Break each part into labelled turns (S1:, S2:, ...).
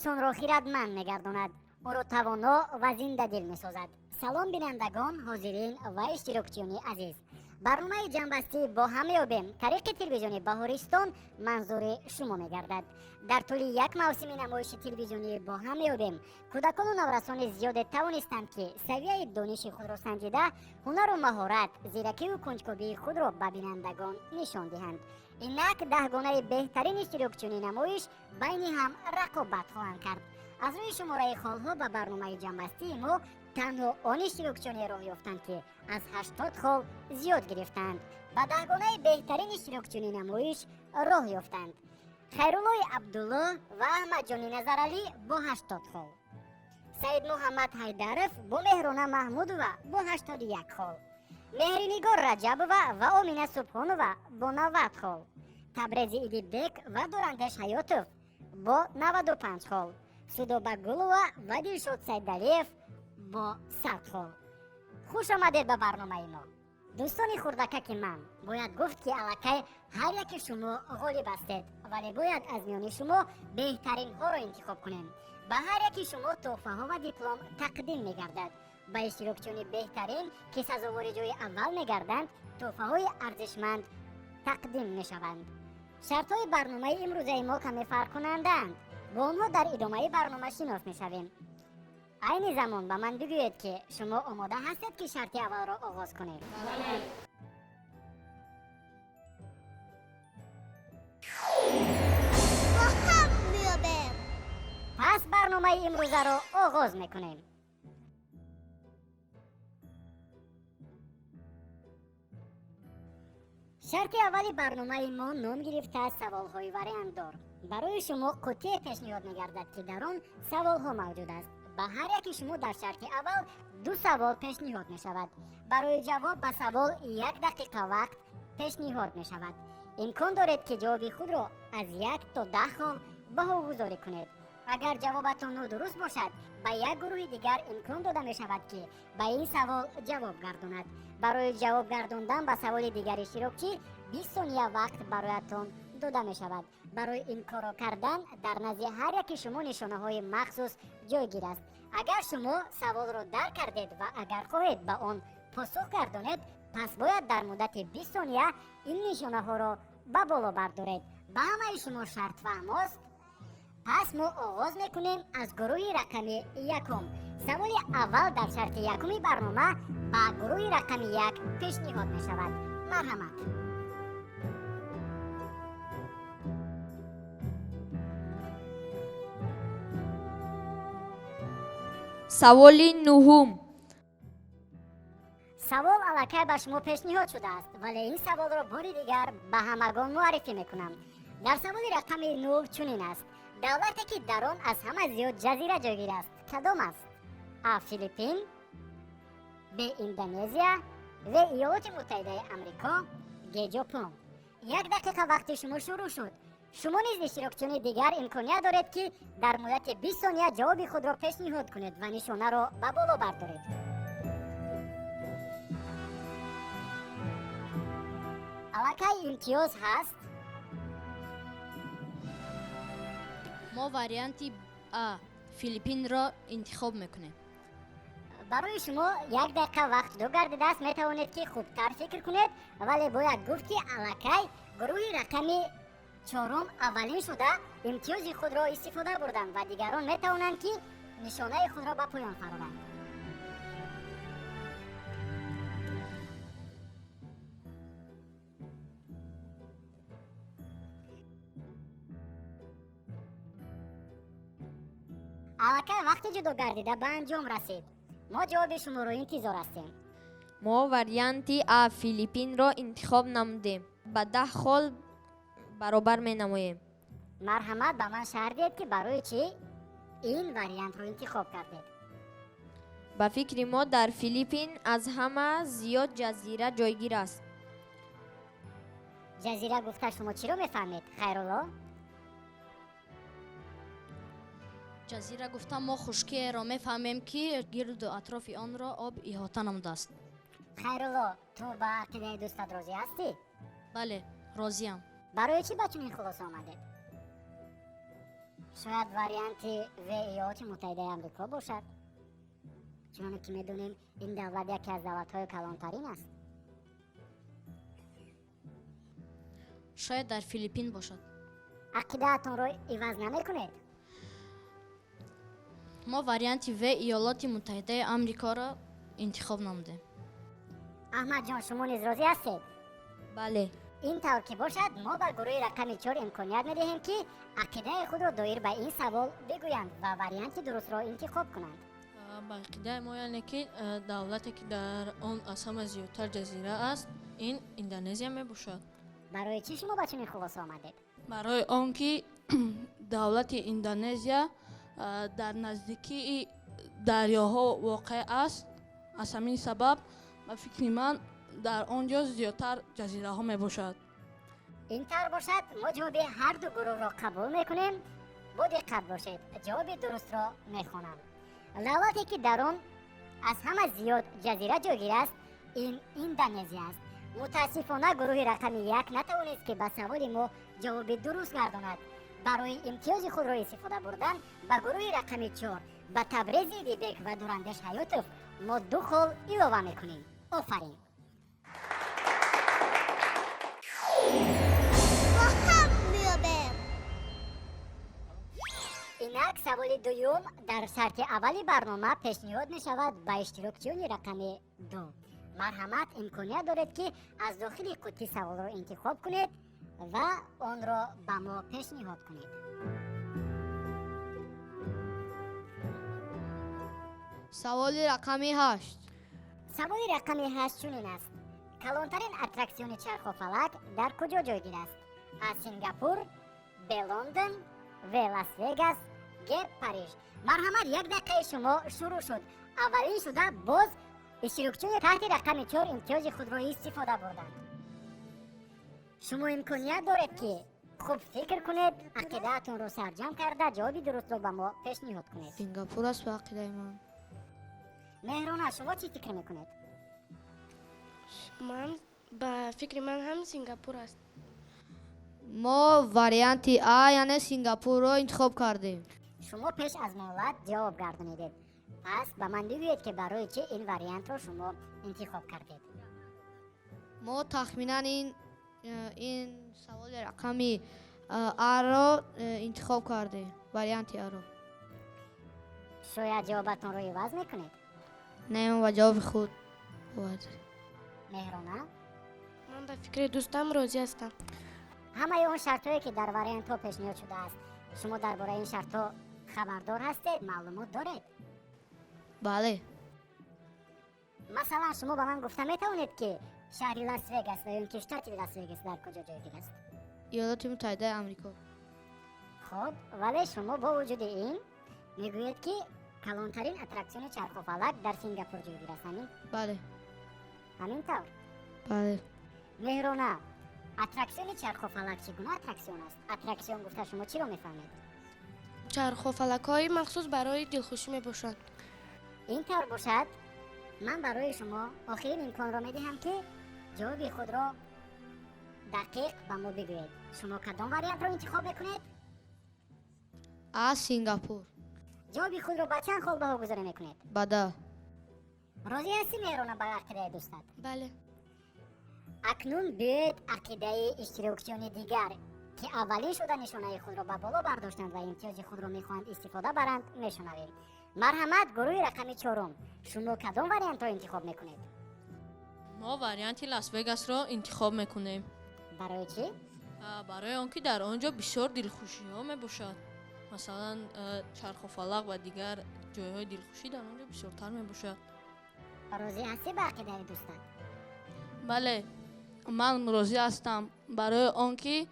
S1: انسانро хиратманд мегардонад, ӯро тавоно ва зиндадил месозад. салом бинандагон, ҳозирин ва иштирокчиёни азиз. барномаи ҷамъбастӣ бо ҳам меёбем тариқи телевизиони Баҳористон манзури шумо мегардад. дар тӯли як мавсими намоиши телевизионӣ бо ҳам меёбем кӯдакону наврасони зиёде тавонистанд ки савияи дониши худро санҷида, ҳунару маҳорат, зиракию кунҷкобии худро ба бинандагон нишон диҳанд. инак 10 гонаи беҳтарин иштирокчиёни намоиш байни ҳам рақобат хоҳанд кард. аз рӯи шумораи холҳо ба барномаи ҷамъбастии мо танҳо он иштирокчиёне роҳ ёфтанд ки аз 80 хол зиёд гирифтанд. ба 10 гонаи беҳтарин иштирокчиёни намоиш роҳ ёфтанд. хайруллои абдулло ва аҳмадҷони назаралӣ бо 80 хол, саид муҳаммад ҳайдаров бо меҳрона маҳмудова бо 81 хол, меҳринигор раҷабова ва омина субҳонова бо 90 хол, табрези идиббек ва дурандеш ҳаётов бо 95 хол, судоба гулова ва дилшод сайдалиев бо 100 хол. хуш омадед ба барномаи мо. дӯстони хурдакаки ман, бояд гуфт ки аллакай ҳар яки шумо ғолиб ҳастед, вале бояд аз миёни шумо беҳтаринҳоро интихоб кунем. ба ҳар яки шумо тӯҳфаҳо ва диплом тақдим мегардад. ба иштирокчиёни беҳтарин ки сазовори ҷои аввал мегарданд, тӯҳфаҳои арзишманд тақдим мешаванд. шартҳои барномаи имрӯзаи мо каме фарқкунандаанд. бо онҳо дар идомаи барнома шинос мешавем. айни замон ба ман бигӯед ки шумо омода ҳастед ки шарти аввалро оғоз кунед.
S2: با هم میابیم.
S1: пас барномаи имрӯзаро оғоз мекунем. шарти аввали барномаи мо ном гирифта саволҳои вариантдор. барои шумо қуттие пешниҳод мегардад ки дар он саволҳо мавҷуд аст. ба ҳар яки шумо дар шарти аввал 2 савол пешниҳод мешавад. барои ҷавоб ба савол 1 дақиқа вақт пешниҳод мешавад. имкон доред ки ҷавоби худро аз 1 то 10 хол баҳогузорӣ кунед. агар ҷавобатон нодуруст бошад, ба як гурӯҳи дигар имкон дода мешавад ки ба ин савол ҷавоб гардонад. барои ҷавоб гардондан ба саволи дигари иштирокчӣ 20 сония вақт бароятон дода мешавад. барои ин корро кардан дар назди ҳар яки шумо нишонаҳои махсус ҷойгир аст. агар шумо саволро дарк кардед ва агар хоҳед ба он посух гардонед, пас бояд дар муддати 20 сония ин нишонаҳоро ба боло бардоред. ба ҳамаи шумо шарт фаҳмост? пас мо оғоз мекунем аз гурӯҳи рақами 1. саволи аввал дар шарти 1 барнома ба гурӯҳи рақами 1 пешниҳод мешавад. марҳамат.
S3: саволи 9.
S1: савол аллакай ба шумо пешниҳод шудааст, вале ин саволро бори дигар ба ҳамагон муаррифӣ мекунам. дар саволи рақами 9 чунин аст: давлате ки дар он аз ҳама зиёд ҷазира ҷойгир аст кадом аст? а. филиппин, б. индонезия, в. иёлоти муттаҳидаи амрико, г. ҷопон. 1 дақиқа вақти шумо шурӯъ шуд. шумо низ иштирокчиёни дигар имконият доред ки дар муддати 20 сония ҷавоби худро пешниҳод кунед ва нишонаро ба боло бардоред. аллакай имтиёз ҳаст?
S3: мо варианти А. филиппинро интихоб мекунем.
S1: барои шумо 1 дақиқа вақт ҷо гардидааст. метавонед ки хубтар фикр кунед, вале бояд гуфт ки аллакай гурӯҳи рақами 4 аввалин шуда имтиёзи худро истифода бурданд ва дигарон метавонанд ки нишонаи худро ба поён фарованд. аллакай вақти ҷудо гардида ба анҷом расид. мо ҷавоби шуморо интизор ҳастем.
S3: мо варианти А. филиппинро интихоб намудем. ба 10 хол баробар менамоем.
S1: марҳамат, ба ман шаҳр диҳед ки барои чӣ ин вариантро интихоб кардед.
S3: ба фикри мо дар филиппин аз ҳама зиёд ҷазира ҷойгир аст.
S1: ҷазира гуфта шумо чиро мефаҳмед? хайрулло?
S4: ҷазира гуфта мо хушкиеро мефаҳмем ки гирду атрофи онро об иҳота намудааст.
S1: хайрулло, ту ба ақидаи дӯстат розӣ ҳастӣ?
S4: бале, розиам.
S1: барои чӣ ба чунин хулоса омадед? شاید واریانتی و ایالات متحده آمریکا باشد. چون که میدونیم این دولت یکی از دولت‌های کلانترین است.
S4: شاید در فیلیپین باشد.
S1: عقیده‌تان را عوض نمی‌کنید.
S4: ما واریانتی و ایالات متحده آمریکا را انتخاب نمودیم.
S1: احمد جان شما نیز راضی هستید؟
S3: بله.
S1: این طور که باشد ما به گروه رقم 4 امکانیت می‌دهیم که عقیده خود را دایر به این سوال بگویند و واریانت درست را انتخاب کنند.
S5: با عقیده ما یعنی که دولتی که در آن از همه زیادتر جزیره است این اندونزیا می باشد.
S1: برای چی شما به چنین خلاصه آمدید؟
S5: برای آنکه دولت اندونزیا در نزدیکی دریاها واقع است، از همین سبب به فکر من در آنجا زیادتر جزیره ها می باشد.
S1: این طور باشد ما جواب هر دو گروه را قبول میکنیم. با دقت باشید، جواب درست را میخوانم. دولتی که در آن از همه زیاد جزیره جاگیر است این اندونزیا است. متاسفانه گروه رقم 1 نتوانست که به سوال ما جواب درست گرداند. برای امتیاز خود را استفاده بردن به گروه رقم 4 به تبریز دیبک و دورندش حیاتوف ما 2 خال اضافه میکنیم. آفرین.
S2: با هم میابیم.
S1: اینک سوال دوم در شرط اولی برنامه پیشنهاد می شود به اشتراکچیان رقم 2. مرحمت امکانیت دارد که از داخل قطعه سوال را انتخاب کنید و آن را به ما پیشنهاد کنید.
S3: سوال رقمی 8.
S1: سوال رقم 8 چنین است: کلانترین اترکسیون چرخ و فلک در کجا جایگیر است؟ از سینگاپور، به لندن، و لاس وگاس، گ پاریس. مرحمت یک دقیقه شما شروع شد. اولین شده باز اشتراکچیان تحت رقم 4 امتیاز خود را استفاده بردند. شما امکانیت دارید که خوب فکر کنید، عقیده‌تون رو سرجم کرده جوابی درست رو به ما پیشنهاد کنید.
S3: سینگاپور است به عقیده من.
S1: مهرانه شما چی فکر میکنید؟
S6: من به فکر من هم سینگاپور است.
S3: ما واریانت آ یعنی سینگاپور رو انتخاب کردیم.
S1: شما پیش از مهلت جواب گردانیدید. پس به من بگویید که برای چه این واریانت رو شما انتخاب کردید.
S3: ما تخمینا این سوال رقمی آ رو انتخاب کردیم. واریانت آ رو.
S1: شاید جوابتون رو عوض میکنید.
S3: نه من با جواب خود بود.
S1: مهرانه
S6: من به فکر دوستم راضی هستم.
S1: همه اون شرطایی که در واریانت ها پیشنهاد شده است شما درباره این شرط ها خبردار هستید؟ معلومات دارید؟
S3: بله.
S1: مثلا شما به من گفته میتونید که شهر لاس وگاس و اون شتات لاس وگاس در کجا جایگیر است؟
S3: ایالات متحده آمریکا.
S1: خب ولی شما با وجود این میگویید که کلانترین اترکسیون چرخ و فلک در سینگاپور جایگیر است.
S3: بله.
S1: همین طور.
S3: بله.
S1: مهرانه اترکسیون چرخ و فلک چگونه اترکسیون است؟ اترکسیون گفته شما چی رو میفهمید؟
S6: چرخ و فلک های مخصوص برای دلخوشی می باشند.
S1: این طور باشد من برای شما آخرین امکان را میدهم که جواب خود را دقیق به ما بگویید. شما کدام واریانت را انتخاب میکنید؟
S3: آ سینگاپور.
S1: جواب خود را به چند خال بها گذاری میکنید؟
S3: بده.
S1: راضی هستی مهرانه به عقیده دوستت؟
S6: بله.
S1: اکنون بیاید عقیده اشتراکچیان دیگر که اولین شده نشانه خود را به بالا برداشتند و امتیاز خود را میخواهند استفاده برند میشنوید. مرحمت گروه رقم 4 شما کدام واریانت را انتخاب میکنید؟
S5: ما واریانت لاس وگاس را انتخاب میکنیم.
S1: برای چی؟
S5: برای آنکه در آنجا بسیار دلخوشی ها می باشد. مثلا چرخ و فلک و دیگر جایهای دلخوشی در آنجا بسیارتر می باشد.
S1: راضی هستی به عقیده دوستت؟
S5: بله من راضی هستم برای آنکه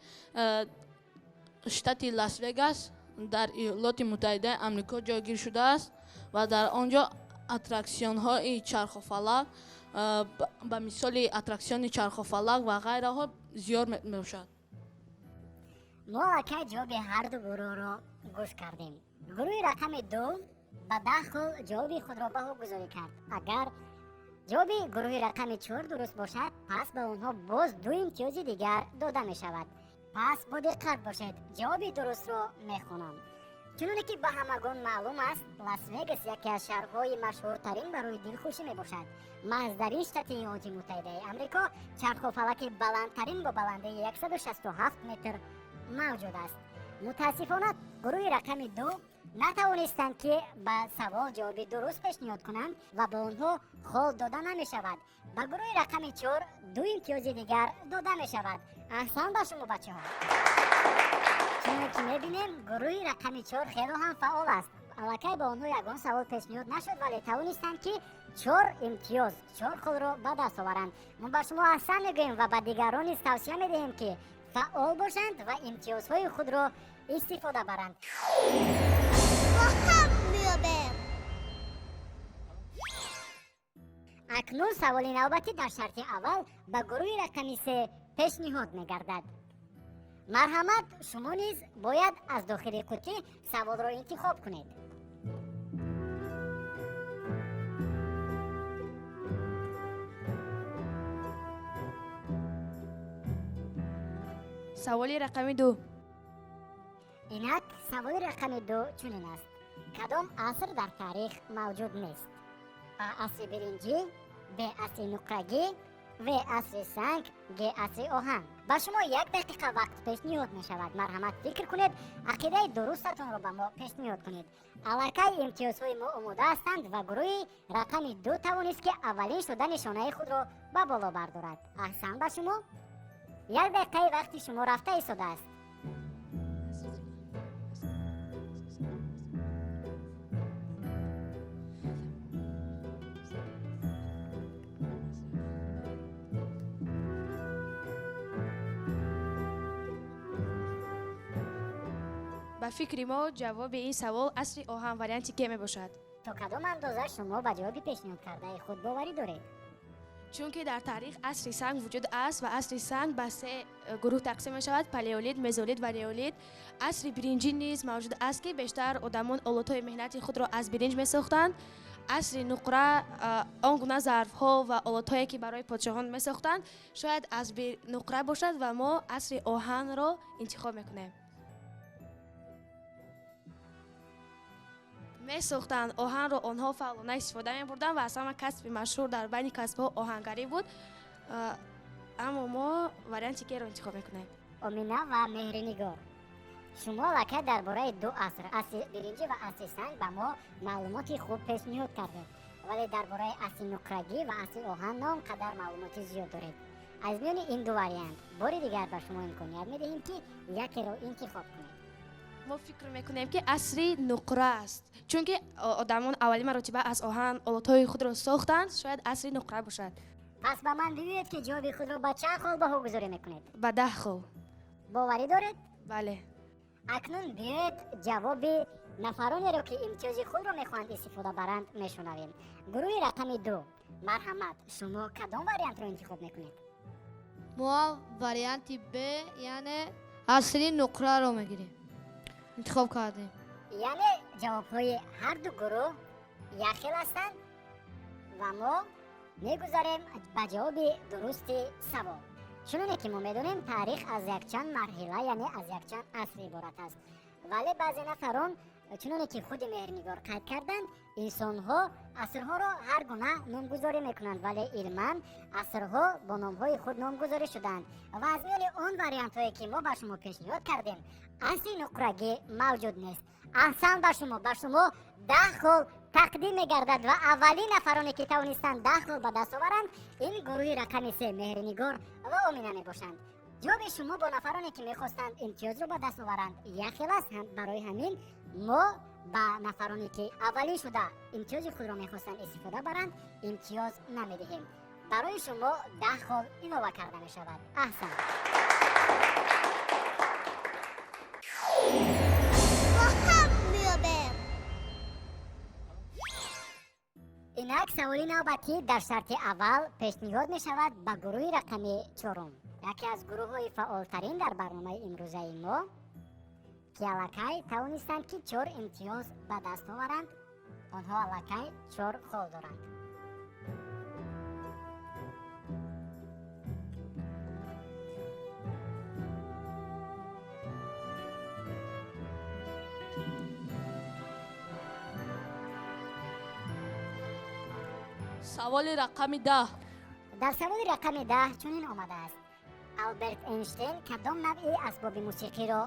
S5: شتات لاس وگاس در ایالات متحده آمریکا جایگیر شده است و در آنجا اترکسیون های چرخ و فلک به مثال اترکسیون چرخ و فلک و غیره ها زیاد می باشد.
S1: ما اکی جواب هر دو گروه را گوش کردیم. گروه رقم 2 به 10 خال جواب خود را بها گذاری کرد. اگر جواب گروه رقم 4 درست باشد پس به آنها باز 2 امتیاز دیگر داده می شود. پس با دقت باشید، جواب درست را می خوانم. чуноне ки ба ҳамагон маълум аст, Лас-Вегас яке аз шаҳрҳои машҳуртарин барои дилхушӣ мебошад. маҳз дар ин штати иёлоти муттаҳидаи амрико чархофалаки баландтарин бо баландии 167 метр мавҷуд аст. мутаассифона гурӯҳи рақами 2 натавонистанд ки ба савол ҷавоби дуруст пешниҳод кунанд ва ба онҳо хол дода намешавад. ба гурӯҳи рақами 4 2 имтиёзи дигар дода мешавад. аҳсан ба шумо бачаҳо. чуноне ки мебинем гурӯҳи рақами 4 хело ҳам фаъол аст. аллакай ба онҳо ягон савол пешниҳод нашуд, вале тавонистанд ки 4 имтиёз 4 холро ба даст оваранд. мо ба шумо аҳсан мегӯем ва ба дигарон низ тавсия медиҳем ки фаъол бошанд ва имтиёзҳои худро истифода баранд.
S2: با هم میابم.
S1: акнун саволи навбатӣ дар шарти аввал ба гурӯҳи рақами 3 пешниҳод мегардад. марҳамат, шумо низ бояд аз дохили қуттӣ саволро интихоб кунед.
S6: سوالی رقمی 2.
S1: инак саволи рақами 2 чунин аст: кадом аср дар таърих мавҷуд нест? а асри биринҷӣ, б асри нуқрагӣ, в асри санг, г асри оҳан. ба шумо 1 дақиқа вақт пешниҳод мешавад. марҳамат, фикр кунед, ақидаи дурустатонро ба мо пешниҳод кунед. аллакай имтиёзҳои мо омода ҳастанд ва гурӯҳи рақами 2 тавонист ки аввалин шуда нишонаи худро ба боло бардорад. аҳсан ба шумо. 1 дақиқаи вақти шумо рафта истодааст.
S6: با فکر ما جواب این سوال عصر آهن وریانتی که می باشد.
S1: то кадом андоза шумо ба ҷавоби пешниҳодкардаи худ боварӣ доред?
S6: چون که در تاریخ عصر سنگ وجود است و عصر سنگ به 3 گروه تقسیم می شود: پالئولید، مزولید و نیولید. عصر برنجی نیز موجود است که بیشتر آدمان آلات‌های مهنتی خود را از برنج می ساختند. عصر نقره آن گونه ظرف‌ها و آلات‌هایی که برای پادشاهان می ساختند شاید از نقره باشد و ما عصر آهن را انتخاب میکنیم. می ساختند آهن را آنها فعالانه استفاده می بردند و اصلا کسب مشهور در بین کسب‌ها آهنگری بود. اما ما وریانتی که را انتخاب میکنیم.
S1: امینه و مهرنگار، شما لکه درباره 2 عصر، عصر برنجی و عصر سنگ به ما معلوماتی خوب پیشنهاد کردید، ولی درباره عصر نقرگی و عصر آهن نه آنقدر معلوماتی زیاد دارید. از میان این 2 واریانت باری دیگر به شما امکانیت میدهیم که یکی را انتخاب کنید.
S6: ما فکر میکنیم که عصر نقره است، چون که آدمان اولی مراتبه از آهن آلات‌های خود را ساختند. شاید عصر نقره باشد.
S1: پس به من بگویید که جواب خود را با چند خال بهاگذاری میکنید؟
S6: به 10 خال.
S1: باوری دارید؟
S6: بله.
S1: اکنون بیایید جواب نفرانی را که امتیاز خود را میخواهند استفاده برند میشنویم. گروه رقم 2، مرحمت، شما کدام واریانت را انتخاب میکنید؟
S4: ما واریانتی ب یعنی عصری نقره رو میگیریم، انتخاب کردیم.
S1: یعنی جوابهای هر 2 گروه یخیل هستند و ما میگذاریم به جواب درست سوال. چنانه که ما میدونیم تاریخ از یکچند مرحله یعنی از یکچند عصر عبارت است، ولی بعضی نفران چنانه که خود مهرنگار قید کردند انسانها عصرها را هر گونه نامگذاری میکنند، ولی علما عصرها با نامهای خود نامگذاری شدند و از میان آن واریانت هایی که ما به شما پیشنهاد کردیم عصر نقرگی موجود نیست. احسن به شما 10 خال تقدیم می‌گردد و اولین نفرانی که توانستند 10 خال به دست آورند این گروه رقم 3 مهرنگار و امینه میباشند. جواب شما با نفرانی که میخواستند امتیاز رو به دست آورند یخیل است. برای همین ما با نفرانی که اولین شده امتیاز خود را میخواستند استفاده برند امتیاز نمیدهیم. برای شما 10 خال علاوه کرده میشود. احسن.
S2: با هم میابم.
S1: اینک سوالی نوبتی در شرط اول پیشنهاد می شود به گروه رقم 4، یکی از گروه های فعال ترین در برنامه امروزه ما که الکی توانستند که 4 امتیاز به دست آورند. آنها الکی 4 خال دارند.
S5: саволи рақами 10.
S1: дар саволи рақами 10 чунин омадааст: алберт эйнштейн кадом навъи асбоби мусиқиро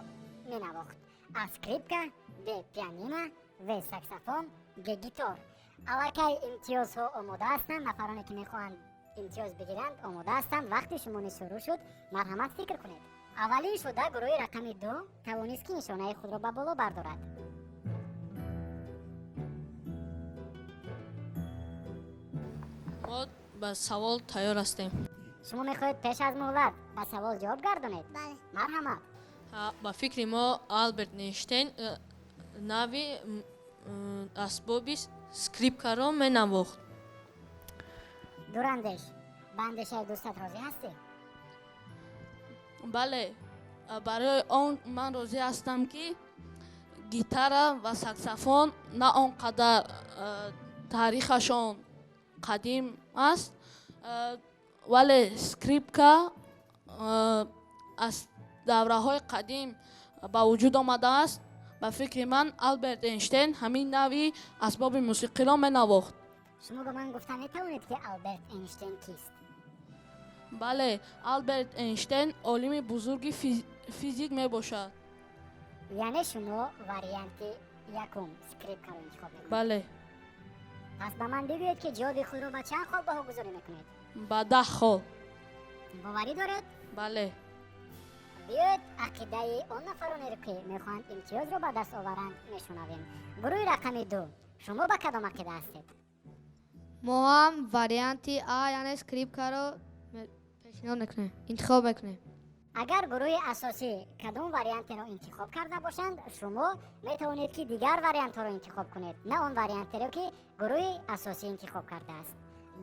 S1: менавохт? А скрипка, б пианино, в саксофон, г гитор. аллакай имтиёзҳо омода ҳастанд? нафароне ки мехоҳанд имтиёз бигиранд омода ҳастанд? вақти шумони шурӯъ шуд. марҳамат фикр кунед. аввалин шуда гурӯҳи рақами 2 тавонист ки нишонаи худро ба боло бардорад.
S5: мо ба савол тайёр ҳастем.
S1: шумо мехоҳед пеш аз муҳлат ба савол ҷавоб гардонед?
S2: بله
S1: марҳамат.
S5: ба фикри мо алберт эйнштейн нави асбоби скрипкаро менавохт.
S1: дурандеш, ба андешаи дӯстат розӣ ҳастӣ?
S5: бале, барои он ман розӣ ҳастам ки гитара ва саксофон на он қадар таърихашон қадим аст, вале скрипка аз давраҳои қадим ба вуҷуд омадааст. ба фикри ман алберт эйнштейн ҳамин нави асбоби мусиқиро менавохт.
S1: шумо ба ман гуфта метавонед ки алберт эйнштейн кист?
S5: бале, алберт эйнштейн олими бузурги физик мебошад.
S1: яъне шумо варианти якум скрипкаро интихоб мекунед.
S5: бале,
S1: пас ба ман бигӯед ки ҷавоби худро ба чанд хол баҳогузорӣ мекунед?
S5: ба 10 хол.
S1: боварӣ доред?
S5: бале,
S1: биёед ақидаи он нафаронеро ки мехоҳанд имтиёзро ба даст оваранд мешунавем. гурӯҳи рақами 2, шумо ба кадом ақида ҳастед?
S3: мо ҳам варианти а яъне скрипкаро пешниҳод мекунем, интихоб мекунем.
S1: агар гурӯҳи асосӣ кадом вариантеро интихоб карда бошанд, шумо метавонед ки дигар вариантҳоро интихоб кунед, на он вариантеро ки гурӯҳи асосӣ интихоб кардааст.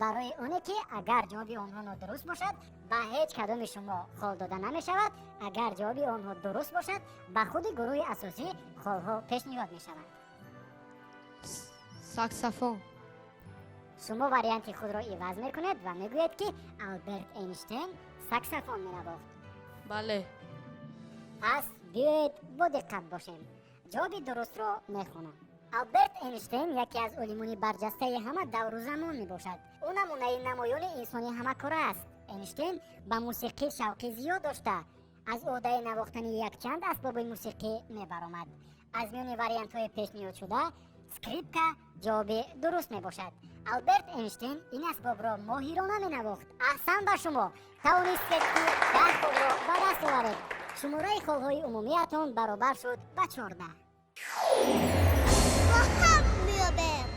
S1: барои оне ки агар ҷавоби онҳо нодуруст бошад, ба ҳеҷ кадоми шумо хол дода намешавад. агар ҷавоби онҳо дуруст бошад, ба худи гурӯҳи асосӣ холҳо пешниҳод мешаванд.
S3: саксофон.
S1: шумо варианти худро иваз мекунед ва мегӯед ки алберт эйнштейн саксофон менавохт.
S5: бале,
S1: пас биёед бо диққат бошем. ҷавоби дурустро мехонам. алберт эйнштейн яке аз олимони барҷастаи ҳама давру замон мебошад. ӯ намунаи намоёни инсони ҳамакора аст. эйнштейн ба мусиқӣ шавқи зиёд дошта, аз ӯҳдаи навохтани якчанд асбоби мусиқӣ мебаромад. аз миёни вариантҳои пешниҳодшуда скрипка ҷавоби дуруст мебошад. алберт эйнштейн ин асбобро моҳирона менавохт. аҳсан ба шумо, тавонистед ки 10 холро ба даст оваред. шумораи холҳои умумиятон баробар шуд ба 14.
S2: با هم میابم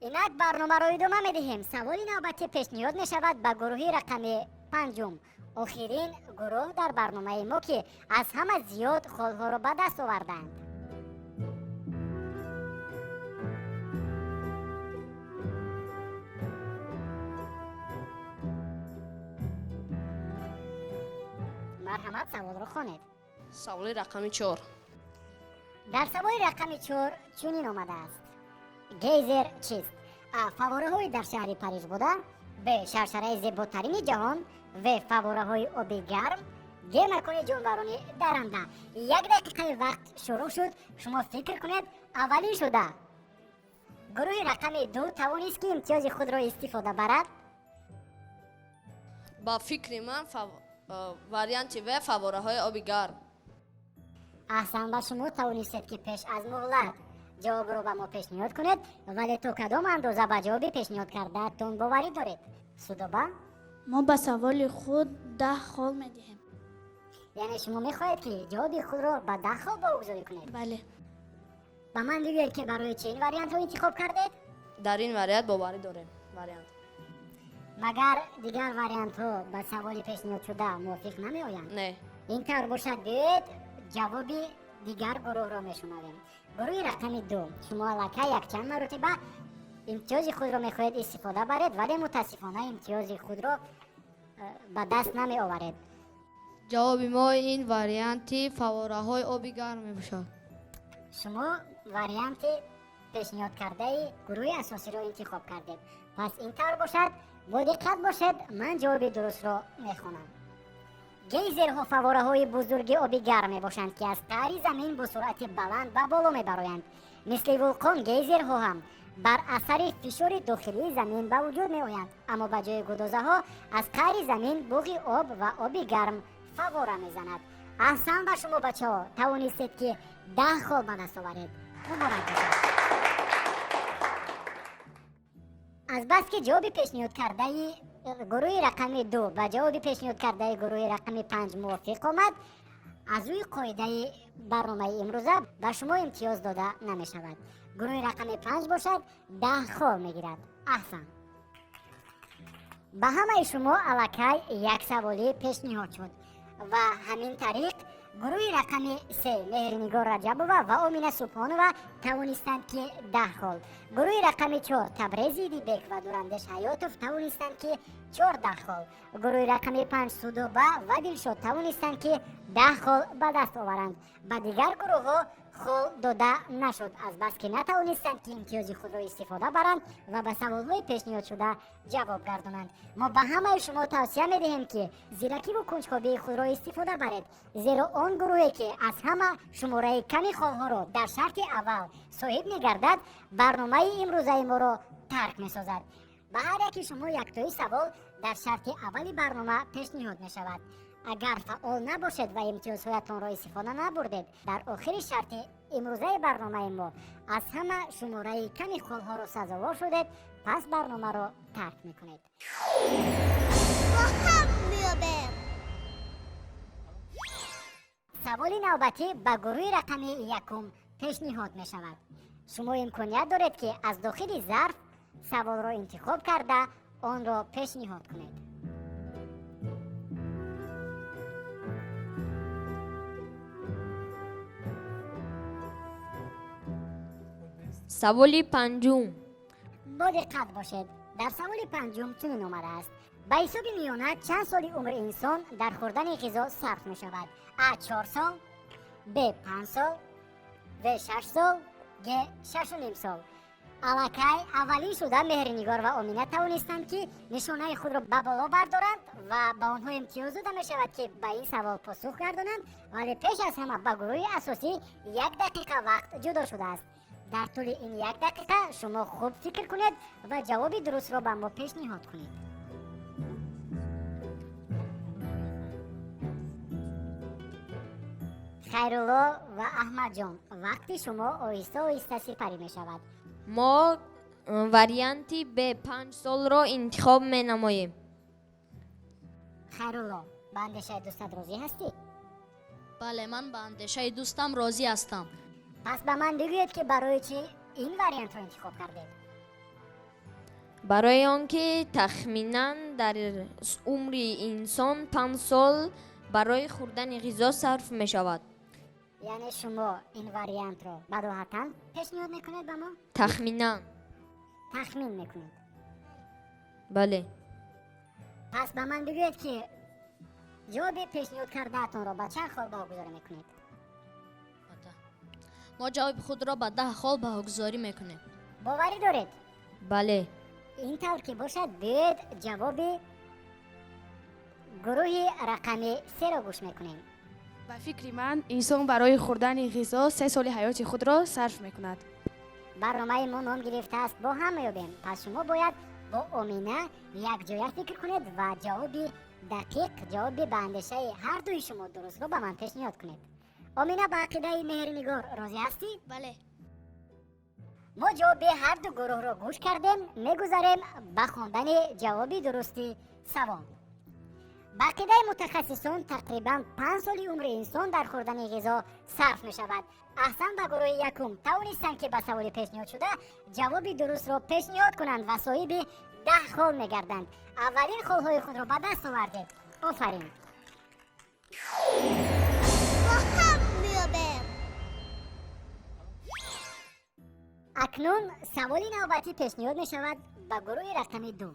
S1: инак барномаро идома медиҳем. саволи навбатӣ пешниҳод мешавад ба гурӯҳи рақами 5, охирин гурӯҳ дар барномаи мо ки аз ҳама зиёд холҳоро ба даст оварданд. марҳамат, саволро хонед.
S5: саволи рақами 4.
S1: дар саволи рақами 4 чунин омадааст: гейзер чист? а фаввораҳои дар шаҳри париж буда, б шаршараи зеботарини ҷаҳон, в фаввораҳои оби гарм, г макони ҷонварони даранда. 1 дақиқаи вақт шурӯъ шуд. шумо фикр кунед. аввалин шуда гурӯҳи рақами 2 тавонист ки имтиёзи худро истифода барад.
S5: ба фикри ман варианти в фаввораҳои оби гарм.
S1: аҳсан ба шумо, тавонистед ки пеш аз муҳлат ҷавобро ба мо пешниҳод кунед, вале то кадом андоза ба ҷавоби пешниҳод кардаатон боварӣ доред? судоба,
S7: ما با سوال خود 10 خال میدهیم.
S1: яъне шумо мехоҳед ки ҷавоби худро ба 10 хол боғузорӣ кунед.
S7: بله.
S1: ба ман бигӯед ки барои чӣ вариантҳо интихоб кардед?
S5: дар ин вариант боварӣ дорем. вариант
S1: магар дигар вариантҳо ба саволи пешниҳодшуда мувофиқ намеоянд?
S5: не.
S1: ин тавр бошад, биёед ҷавоби дигар гурӯҳро мешунавем. гурӯҳи рақами 2, шумо аллакай якчанд маротиба имтиёзи худро мехоҳед истифода баред, вале мутаассифона имтиёзи худро ба даст намеоваред.
S3: ҷавоби мо ин варианти фаввораҳои оби гарм мебошад.
S1: шумо варианти пешниҳодкардаи гурӯҳи асосиро интихоб кардед. пас ин тавр бошад, бо диққат бошед, ман ҷавоби дурустро мехонам. гейзерҳо фаввораҳои бузурги оби гарм мебошанд ки аз қаъри замин бо суръати баланд ба боло мебароянд. мисли вулқон гейзерҳо ҳам بر اثر فشار داخلی زمین به وجود می آیند، اما به جای گدازه ها از قعر زمین بوغ آب و آب گرم فواره می زند. احسن به شما بچه ها، توانستید که 10 خال به دست آورید. مبارک باشد. از بس که جواب پیشنهاد کرده گروه رقم 2 و جواب پیشنهاد کرده گروه رقم 5 موافق آمد، از روی قاعده برنامه امروزه به شما امتیاز داده نمی شود. گروه رقم 5 باشد 10 خال می گیرد. احسن. به همه شما الکی یک سوالی پیشنهاد شد و همین طریق گروه رقم 3 مهرنگار رجبوه و امینه سبحانوه توانستند که 10 خال، گروه رقم 4 تبریزی دیبک و دورندش حیاتوف توانستند که 14 خال، گروه رقم 5 سودوبه و دلشاد توانستند که 10 خال به دست آورند. به دیگر گروه ها خال داده نشد، از بس که نتوانستند که امتیاز خود را استفاده برند و به سوالهای پیشنهاد شده جواب گردانند. ما به همه شما توصیه می دهیم که زیرکی و کنجکاوی خود را استفاده برید، زیرا آن گروهی که از همه شماره کمی خالها را در شرط اول صاحب می گردد برنامه امروزه ما را ترک می سازد. به هر یکی شما یک تای سوال در شرط اولی برنامه پیشنهاد می شود. اگر فعال نباشد و امتیازهایتان را استفاده نبردید، در آخر شرط امروزه برنامه ما از همه شماره کمی خالها را سزاوار شدید، پس برنامه را ترک میکنید.
S2: با هم میابیم.
S1: سوال نوبتی به گروه رقم 1 پیشنهاد می شود. شما امکانیت دارید که از داخل ظرف سوال را انتخاب کرده آن را پیشنهاد کنید.
S3: سوال پنجم.
S1: با دقت باشید. در سوال پنجم چنین آمده است: به حساب میانه چند سال عمر انسان در خوردن غذا صرف می شود؟ ا 4 سال، ب 5 سال، و 6 سال، گ 6.5 سال. الکی اولی شده مهرنگار و امینه توانستند که نشانه خود را به بالا بردارند و به آنها امتیاز داده می شود که به این سوال پاسخ گردانند، ولی پیش از همه به گروه اساسی 1 دقیقه وقت جدا شده است. در طول این 1 دقیقه شما خوب فکر کنید و جواب درست را به ما پیشنهاد کنید. خیرالله و احمد جان، وقتی شما آهسته آهسته سپری می شود.
S3: ما وریانتی به 5 سال را انتخاب می نماییم.
S1: خیرالله، به اندیشه دوستت راضی هستی؟
S4: بله، من به اندیشه دوستم راضی هستم.
S1: پس به من بگویید که برای چی این وریانت را انتخاب کردید؟
S3: برای آنکه تخمینا در عمر انسان 5 سال برای خوردن غذا صرف می شود.
S1: یعنی شما این وریانت را بداهتا پیشنهاد میکنید به ما؟
S3: تخمینا.
S1: تخمین میکنید.
S3: بله.
S1: پس به من بگویید که جواب پیشنهاد کردهتان را به چند خال واگذاری میکنید؟
S4: ما جواب خود را به 10 خال بهاگذاری میکنیم.
S1: باوری دارید؟
S3: بله.
S1: این طور که باشد بیاید جواب گروه رقم 3 را گوش میکنیم.
S6: به فکر من انسان برای خوردن غذا 3 سال حیات خود را صرف میکند.
S1: برنامه ما نام گرفته است با هم میابیم. پس شما باید با امینه یک جای فکر کنید و جواب دقیق، جواب به اندیشه هر دوی شما درست را به من پیشنهاد کنید. امینه، به عقیده مهرنگار راضی هستی؟
S4: بله.
S1: ما جواب هر دو گروه را گوش کردیم. میگذاریم به خواندن جوابی درستی سوال. به عقیده متخصصان تقریبا 5 سال عمر انسان در خوردن غذا صرف می شود. احسن به گروه 1 توانستند که به سوال پیشنهاد شده جوابی درست را پیشنهاد کنند و صاحب 10 خال می گردند. اولین خالهای خود را به دست آوردید. آفرین.
S2: با هم میابیم.
S1: اکنون سوالی نوبتی پیشنهاد می شود به گروه رقم 2.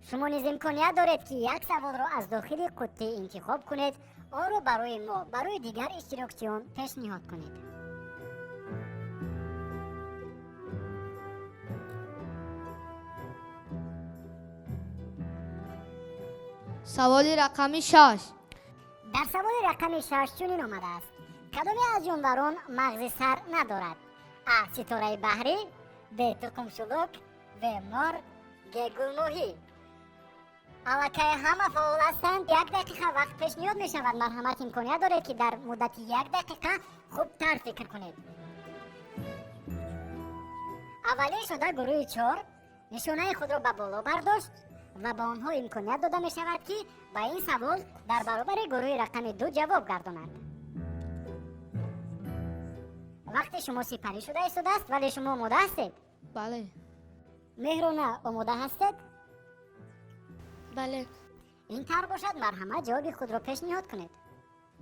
S1: شما نیز امکانیت دارید که یک سوال را از داخل قطعه انتخاب کنید، آن را برای ما برای دیگر اشتراکچیان پیشنهاد کنید.
S8: سوال رقم 6.
S1: در سوال رقم 6 چنین آمده است: کدامی از جانوران مغز سر ندارد؟ ا ستاره بحری، به تخم شلوک و مار گلماهی. الکی همه فعال هستند. 1 دقیقه وقت پیشنهاد می شود. مرحمت امکانیت دارد که در مدت 1 دقیقه خوبتر فکر کنید. اولی شده گروه 4 نشانه خود را به بالا برداشت و به آنها امکانیت داده می شود که به این سوال در برابر گروه رقم 2 جواب گردانند. وقتی شما سپری شده ایستاده است ولی شما آماده هستید؟
S8: بله.
S1: مهرانه آماده هستید؟
S6: بله.
S1: این طور باشد مرحمت جواب خود را پیشنهاد کنید.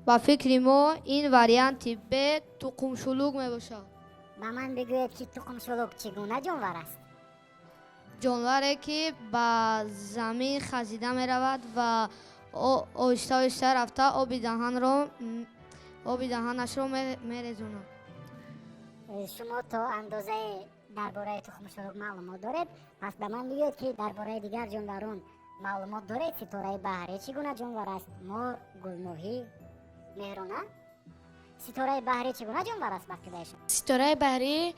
S8: با فکر ما این واریانت ب تخم شلوغ می باشد.
S1: به من بگویید که تخم شلوغ چگونه جانور است؟
S8: جانوری که به زمین خزیده می رود و آهسته آهسته رفته آب دهانش را می ریزاند.
S1: شما تا اندازه درباره تخم شلوغ معلومات دارید؟ پس به من بگویید که درباره دیگر جانوران معلومات دارید؟ ستاره بحری چگونه جانور است؟ مار، گلماهی، مهرانه؟ ستاره بحری چگونه جانور است بقیده شما؟
S6: ستاره بحری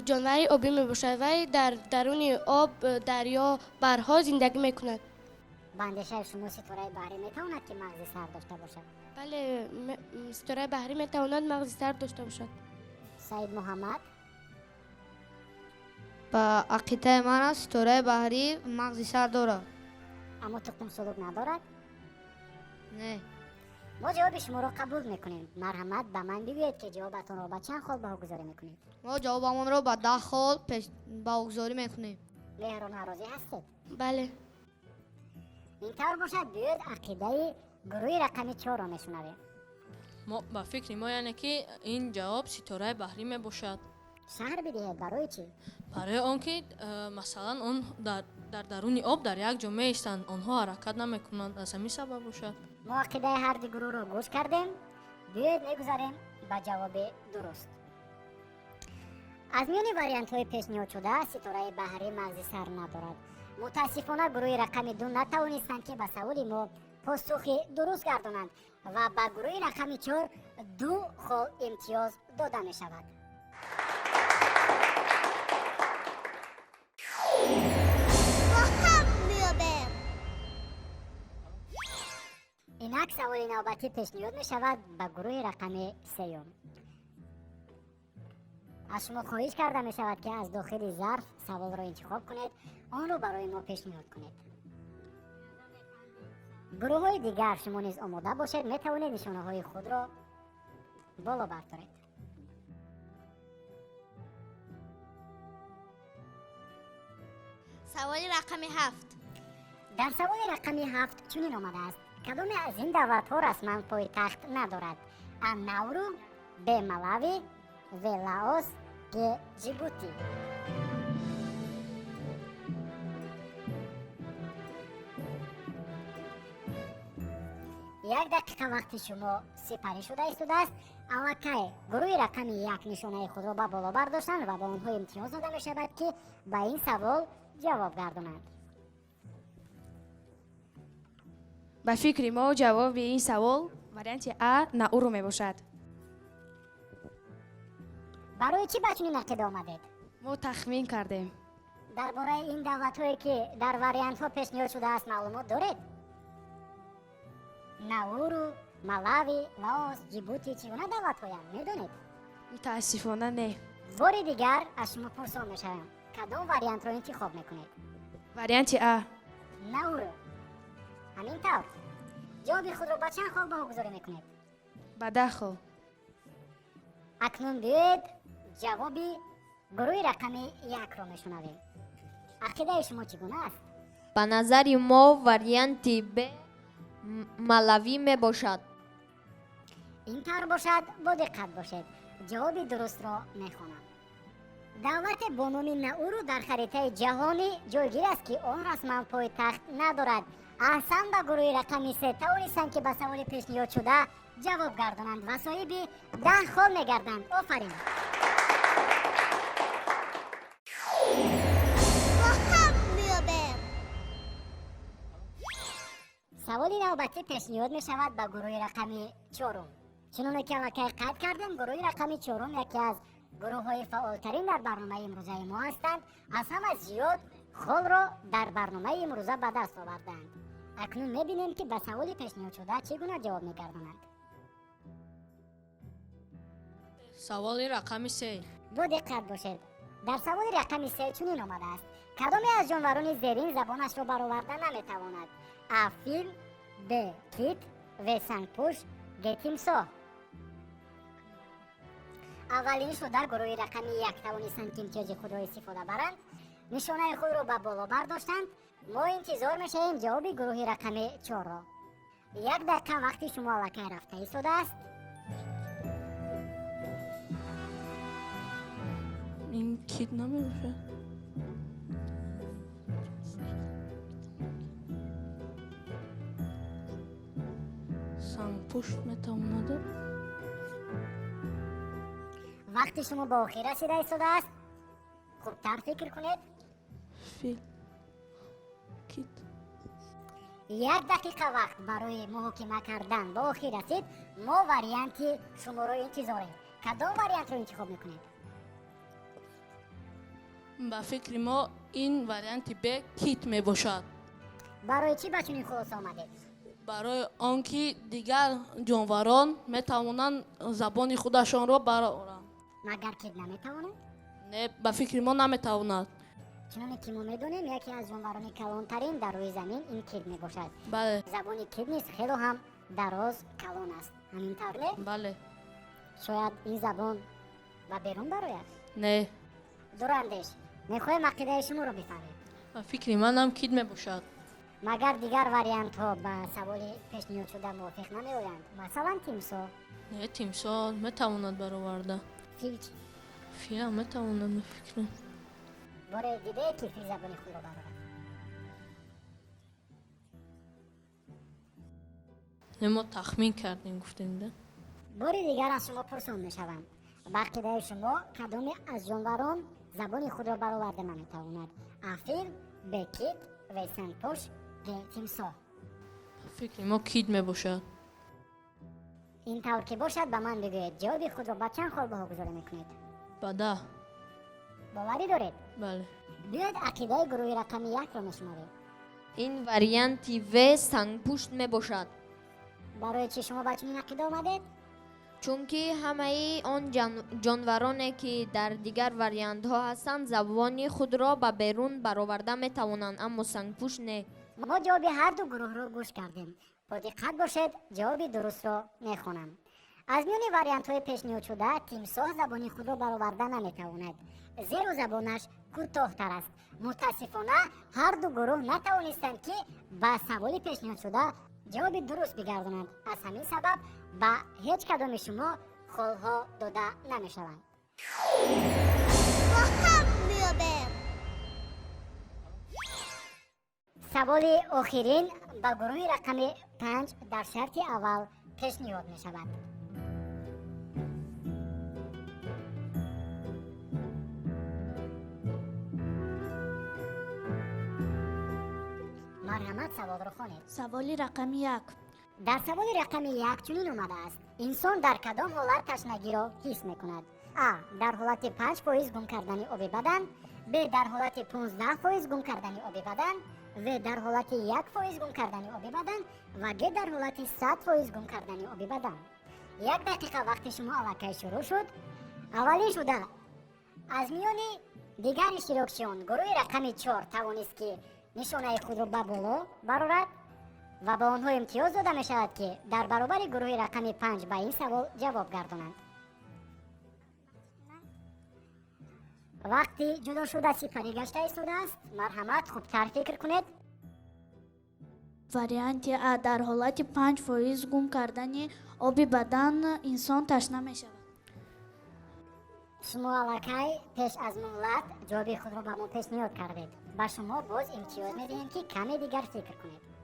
S6: جانوری آبی می باشد و در درون آب دریا برها زندگی می کند.
S1: بندشه شما ستاره بحری میتواند که مغز سر داشته باشد؟
S6: بله، ستاره بحری می تواند مغز سر داشته باشد.
S1: سید محمد؟
S8: با عقیده من ستاره بحری مغز سر دارد.
S1: اما تخم شلوغ ندارد؟
S8: نه.
S1: ما جواب شما را قبول میکنیم. مرحمت به من بگویید که جوابتان را به چند خال بهگذاری میکنید؟
S8: ما جوابمان را به 10 خال بهگذاری میکنیم.
S1: مهرانه راضی هستید؟
S6: بله.
S1: این طور باشد بیاید عقیده گروه رقم 4 را میشنویم.
S5: ما با فکر ما یعنی که این جواب ستاره بحری می باشد.
S1: شهر بدهید. برای چی؟
S5: برای آنکه مثلا آن در درون آب در یک جا می ایستند، آنها حرکت نمی کنند، از همین سبب باشد.
S1: ما عقیده هر دو گروه را گوش کردیم. بیاید میگذاریم به جواب درست. از میان واریانت های پیشنهاد شده ستاره بحری مغز سر ندارد. متاسفانه گروه رقم 2 نتوانستند که به سوال ما پاسخ درست گردانند و به گروه رقم 4 2 خال امتیاز داده می شود.
S2: با هم میابم.
S1: اینک سوال نوبتی پیشنهاد می شود به گروه رقم 3. از شما خواهش کرده می شود که از داخل ظرف سوال را انتخاب کنید، آن را برای ما پیشنهاد کنید. گروه های دیگر شما نیز آماده باشید. می توانید نشانه های خود را بالا بردارید.
S2: سوال رقم 7.
S1: در سوال رقم 7 چنین آمده است: کدام از این دولت ها رسما پایتخت ندارد؟ ا نورو، ب ملاوی، و لاوس، گ جیبوتی. یک دقیقه وقت شما سپری شده ایستاده است. الکی گروه رقم 1 نشانه خود را به بالا برداشتند و به آنها امتیاز داده می شود که به این سوال جواب گردانند.
S6: به فکر ما جواب این سوال واریانت ا ناورو می باشد.
S1: برای چی به چنین عقیده آمدید؟
S6: ما تخمین کردیم.
S1: درباره این دولت هایی که در واریانت ها پیشنهاد شده است معلومات دارید؟ ناورو، ملاوی، لاوس، جیبوتی چگونه دولت هایند میدونید؟
S6: متاسفانه نه.
S1: بار دیگر از شما پرسان میشوم کدام واریانت را انتخاب میکنید؟
S6: واریانت ا.
S1: ناورو. همین طور جواب خود را به چند خال بهگذاری میکنید؟
S6: به 10 خال.
S1: اکنون بیاید جوابی گروه رقم 1 را میشنویم. عقیده شما چگونه است؟
S3: به نظر ما واریانت ب ملاوی می باشد.
S1: این طور باشد با دقت باشید. جواب درست را میخوانم. دولت با نام ناورو در خریطه جهانی جایگیر است که آن رسما پایتخت ندارد. احسن به گروه رقم 3 توانستند که به سوال پیشنهاد شده جواب گردانند و صاحب 10 خال میگردند. آفرین.
S2: با هم میابم.
S1: سوالی نوبتی پیشنهاد می شود به گروه رقم 4. چنانه که الکی قید کردیم گروه رقم 4 یکی از گروه‌های فعالترین در برنامه امروزه ما هستند. از همه زیاد خال را در برنامه امروزه به دست آوردند. اکنون می‌بینیم که به سوال پیشنهاد شده چگونه جواب می‌گردانند.
S5: سوال رقم 3.
S1: دو دقت باشید. در سوال رقم 3 چنین آمده است: کدامی از جانوران زیرین زبانش را برآورده نمی‌تواند؟ ا فیل، ب کیت، و سنگپوش، گ تیمساح. اولینش رو در گروه رقمی 1 توانستند که امتیاز خود را استفاده برند. نشانه خود را به بالا برداشتند. ما انتظار می‌شویم جواب گروه رقمی 4 را. 1 دقیقه وقتی شما الکی رفته ایستاده است.
S5: این کیت نمیشه. سنگ پشت میتواند.
S1: وقتی شما به آخر رسیده ایستاده است، خوبتر فکر کنید.
S5: فیل. کیت.
S1: 1 دقیقه وقت برای محاکمه کردن به آخر رسید. ما وریانت شما را انتظاریم. کدام وریانت را انتخاب میکنید؟
S5: با فکر ما این وریانت ب کیت می باشد.
S1: برای چی به چنین خلاصه آمدید؟
S5: برای آنکه دیگر جانوران می توانند زبان خودشان را برآورند.
S1: مگر کیت نمیتواند؟
S5: نه، با فکر ما نمی تواند.
S1: چنانه که ما میدونیم یکی از جانوران کلانترین در روی زمین این کیت می باشد.
S5: بله،
S1: زبان کیت نیز خیلی هم دراز کلان است. همینطور نه؟
S5: بله.
S1: شاید این زبان به بیرون برآید.
S5: نه،
S1: دوراندیش میخوایم عقیده شما رو بفهمیم.
S5: با فکر من هم کیت می باشد.
S1: مگر دیگر وریانت ها به سوال پیشنهاد شده موافق نمی آیند؟ مثلا تیمساح،
S5: نه، تیمساح می تواند برآورده.
S1: فیل.
S5: فیل هم می تواند می فکرم.
S1: باره دیده که فیل زبان خود را برآورد.
S5: نه، ما تخمین کردیم گفتیم ده.
S1: بار دیگر از شما پرسان می شوم. به عقیده شما کدام از جانوران زبان خود را برآورده نمیتواند؟ افیل، بکیت، و سنگپوش، تیمساح.
S5: فکر ما کیت می باشد.
S1: این طور که باشد به من بگویید جواب خود را با چند خال برگزار میکنید؟
S5: با 10.
S1: باوری دارید؟
S5: بله.
S1: بیاید عقیده گروه رقمی 1 را میشمارید.
S3: این وریانت و سنگ پشت می باشد.
S1: برای چی شما به چنین عقیده آمدید؟
S3: چون که همه آن جانورانی که در دیگر وریانت ها هستند زبان خود را به بیرون برآورده می توانند، اما سنگ پوش نه.
S1: ما جواب هر دو گروه را گوش کردیم. با دقت باشید جواب درست را میخوانم. از میان وریانت های پیشنهاد شده تیمساح زبان خود را برآورده نمیتواند، زیرا زبانش کوتاه‌تر است. متاسفانه هر دو گروه نتوانستند که به سوال پیشنهاد شده جواب درست بگردانند. از همین سبب به هیچ کدام شما خالها داده نمیشوند.
S2: با هم میابم.
S1: سوال آخرین به گروه رقم 5 در شرط اول پیشنهاد می شود. مرحمت سوال را خوانید.
S7: سوال رقم 1.
S1: در سوال رقم 1 چنین آمده است: انسان در کدام حالت تشنگی را حس می کند؟ ا. در حالت 5% گم کردن آب بدن، ب. در حالت 15% گم کردن آب بدن، و در حالت 1% گم کردن آب بدن، و گ. در حالت 100% گم کردن آب بدن. 1 دقیقه وقت شما الکی شروع شد. اولین شده از میان دیگر اشتراکچیان گروه رقم 4 توانست که نشانه خود را به بالا برآورد و به آنها امتیاز داده می شود که در برابر گروه رقم 5 به این سوال جواب گردانند. وقتی جدا شده سپری گشته ایستاده است، مرحمت خوبتر فکر کنید.
S7: وریانت ا. در حالت 5% گم کردن آب بدن انسان تشنه می شود.
S1: شما الکی پیش از مهلت جواب خود را به ما پیشنهاد کردید. به شما باز امتیاز می دهیم که کمی دیگر فکر کنید.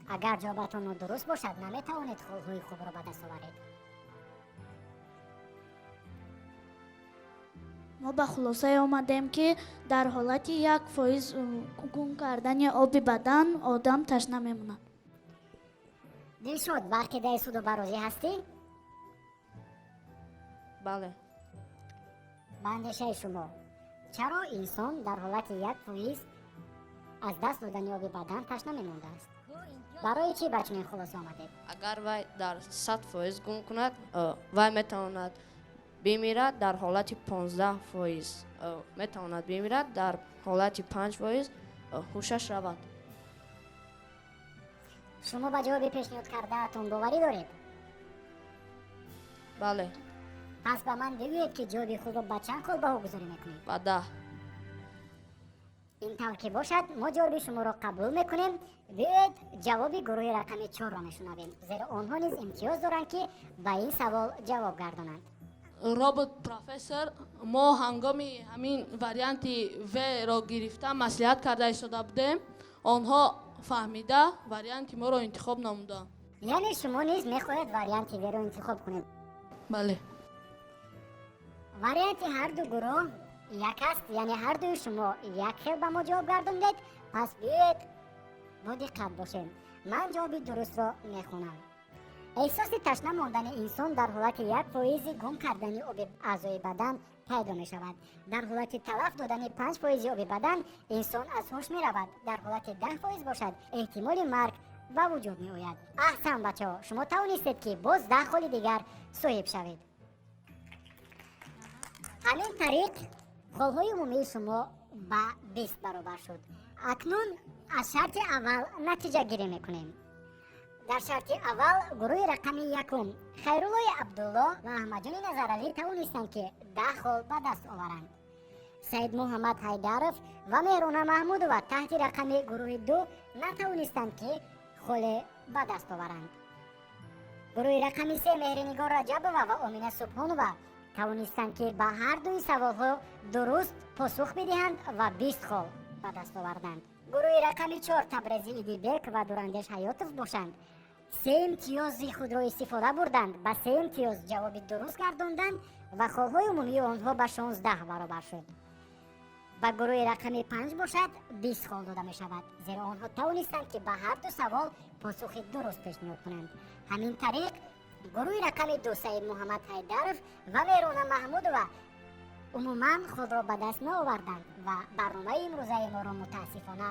S1: اگر جوابتان درست باشد نمی توانید خالهای خوب را به دست آورید.
S7: ما به خلاصه آمدیم که در حالت 1% گم کردن آب بدن آدم تشنه میموند.
S1: دلشاد، برخی ده سود و برازی هستی؟
S3: بله.
S1: با اندیشه شما چرا انسان در حالت 1% از دست دادن آب بدن تشنه میمانده است؟ برای چی به چنین خلاصه آمدید؟
S3: агар вай дар 100% гум кунад вай метавонад бимирад дар ҳолати 15%, метавонад бимирад дар ҳолати 5% ҳушаш равад.
S1: شما به جوابی پیشنهاد کردهتون باوری دارید؟
S3: бале,
S1: پس به من بگویید که جواب خود را به چند خال بهاگذاری میکنید؟
S3: ба 10.
S1: این طور که باشد ما جواب شما را قبول میکنیم. بیایید جواب گروه رقم 4 را میشنویم، زیرا آنها نیز امتیاز دارند که به این سوال جواب گردانند.
S5: робот профессор мо ҳангоми ҳамин варианти вро гирифта маслиҳат карда истода будем. онҳо фаҳмида варианти моро интихоб намуданд.
S1: یعنی شما نیز میخواهید وریانت وی را انتخاب کنید؟
S5: бале,
S1: وریانت هر دو گروه یک است، یعنی هر دو شما یک خیل به ما جواب گرداندید. پس بیایید با دقت باشید. من جواب درست را میخونم. احساس تشنه ماندن انسان در حالت 1% گم کردن آب اعضای بدن پیدا می شود. در حالت تلف دادن 5% آب بدن انسان از هوش می رود. در حالت 10% باشد احتمال مرگ به وجود می آید. احسن بچه ها، شما توانستید که باز 10 خال دیگر صاحب شوید. همین طریق خالهای عمومی شما به 20 برابر شد. اکنون از شرط اول نتیجه گیری میکنیم. در شرط اول گروه رقم یکم خیرالله عبدالله و احمد جان نظرعلی توانستند که 10 خال به دست آورند. سید محمد حیدرов و مهرونه محمود و تحت رقم گروه 2 نتوانستند که خال به دست آورند. گروه رقم 3 مهرنگار رجبova و امینه سبحانova توانستند که به هر دوی سوالها درست پاسخ بدهند و 20 خال به دست آوردند. گروه رقم 4 تبریزی ایدیبک و دورندش حیاتوف باشند. 3 امتیاز خود را استفاده بردند، به 3 امتیاز جواب درست گرداندند و خالهای عمومی آنها به 16 برابر شد. و گروه رقم 5 باشد 20 خال داده می شود، زیرا آنها توانستند که به هر دو سوال پاسخ درست پیشنهاد کنند. همین طریق گروه رقم 2 سید محمد حیدرов و مهرونه محمودova عموما خود را به دست نآوردند و برنامه امروزه ما را متاسفانه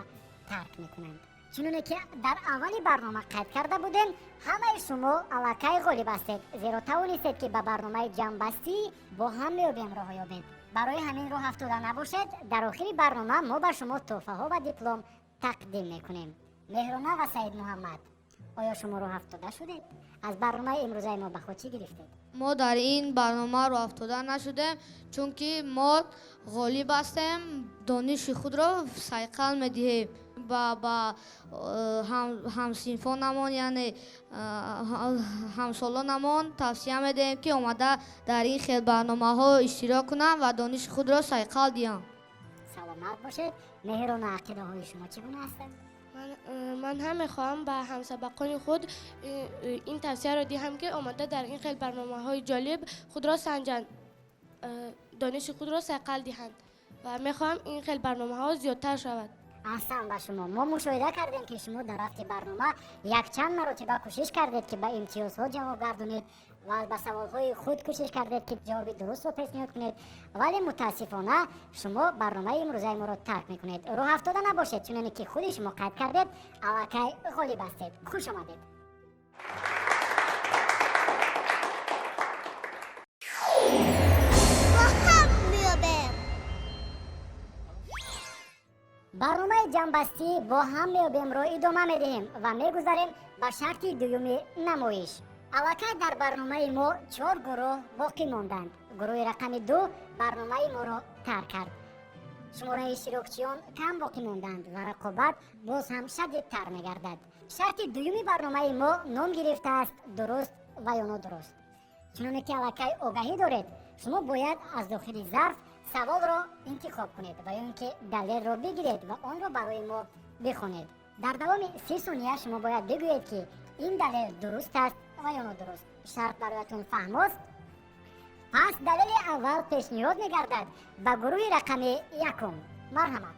S1: ترک میکنند. چنانه که در اولی برنامه قید کرده بودیم، همه شما الکی غالب هستید، زیرا توانستید که به برنامه جنبستی با هم میابیم راه یابید. برای همین راه افتاده نباشید. در آخر برنامه ما به شما تحفه ها و دیپلم تقدیم میکنیم. مهرونه و سید محمد، آیا شما راه افتاده شدید؟ از برنامه امروزه ما به خود چی گرفتید؟
S8: ما در این برنامه رو افتاده نشدیم چون که ما غالب هستیم، دانش خود را سیقل میدهیم با همسینفانمان یعنی همسالانمان توصیه میدهیم که اومده در این خیل برنامه ها اشتراک کنند و دانش خود را سیقل دهند.
S1: سلامت باشید. مهرونه، عقیده های شما چگونه هستند؟
S6: من هم میخواهم به همسبقان خود این توصیه را دهم که آمده در این خیل برنامه های جالب خود را سنجند، دانش خود را سیقل دهند و میخواهم این خیل برنامه ها زیادتر شود.
S1: احسن به شما. ما مشاهده کردیم که شما در وقت برنامه یک چند مرتبه کوشش کردید که به امتیازها جواب گردونید و به سوالهای خود کوشش کردید که جواب درست را پیشنهاد کنید، ولی متاسفانه شما برنامه امروزه ما را ترک میکنید. راه افتاده نباشید، چون که خود شما قید کردید الکی غالب هستید. خوش آمدید.
S2: با هم میابیم.
S1: برنامه جنبستی با هم میابیم را ادامه میدهیم و میگذاریم به شرط دوم نمایش. الکی در برنامه ما 4 گروه باقی ماندند. گروه رقم 2 برنامه ما را ترک کرد. شماره اشتراکچیان کم باقی ماندند و رقابت باز هم شدیدتر میگردد. شرط دوم برنامه ما نام گرفته است درست و یا نادرست. چنانه که الکی آگاهی دارید، شما باید از داخل ظرف سوال را انتخاب کنید و یا اینکه دلیل را بگیرید و آن را برای ما بخونید. در دوام 30 ثانیه شما باید بگویید که این دلیل درست است و یا نادرست. شرط برایتون فهم است؟ پس دلیل اول پیشنهاد می‌گردد به گروه رقم 1. مرحمت.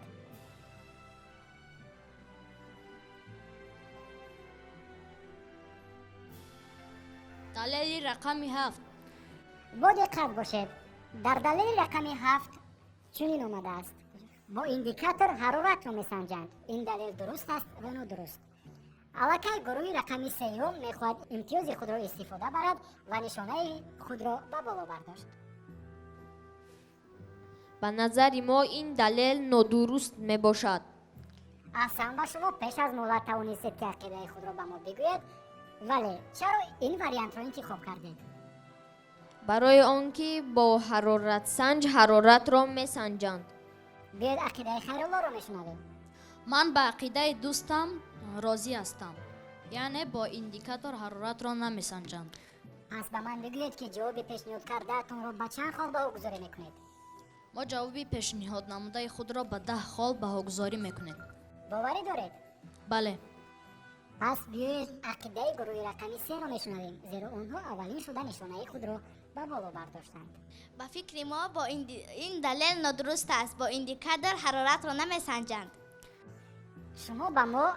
S4: دلیل رقم 7.
S1: با دقت باشید. дар далели рақами 7 чунин омадааст: бо индикатор ҳароратро месанҷанд. Ин далел дуруст аст ва нодуруст. аллакай гурӯҳи рақами сеюм мехоҳад имтиёзи худро истифода барад ва нишонаи худро ба боло бардошт.
S8: ба назари мо ин далел нодуруст мебошад.
S1: аҳсан, ба шумо пеш аз муҳлат тавонистед ки ақидаи худро ба мо бигӯед, вале чаро ин вариантро интихоб кардед?
S8: барои он ки бо ҳароратсанҷ ҳароратро месанҷанд.
S1: биёед ақидаи хайруллоро мешунавем.
S4: ман ба ақидаи дӯстам розӣ ҳастам, яъне бо индикатор ҳароратро намесанҷанд.
S1: пас ба ман бигӯед ки ҷавоби пешниҳод кардаатонро ба чанд хол баҳогузорӣ мекунед?
S4: мо ҷавоби пешниҳод намудаи худро ба 10 хол баҳогузорӣ мекунем.
S1: боварӣ доред?
S4: бале.
S1: пас биёед ақидаи гурӯҳи рақами 3-ро мешунавем, зеро онҳо аввалин шуда нишонаи худро ба боло бардоштанд.
S2: ба фикри мо бо ин далел нодуруст аст. Бо индикатор ҳароратро намесанҷанд.
S1: шумо ба мо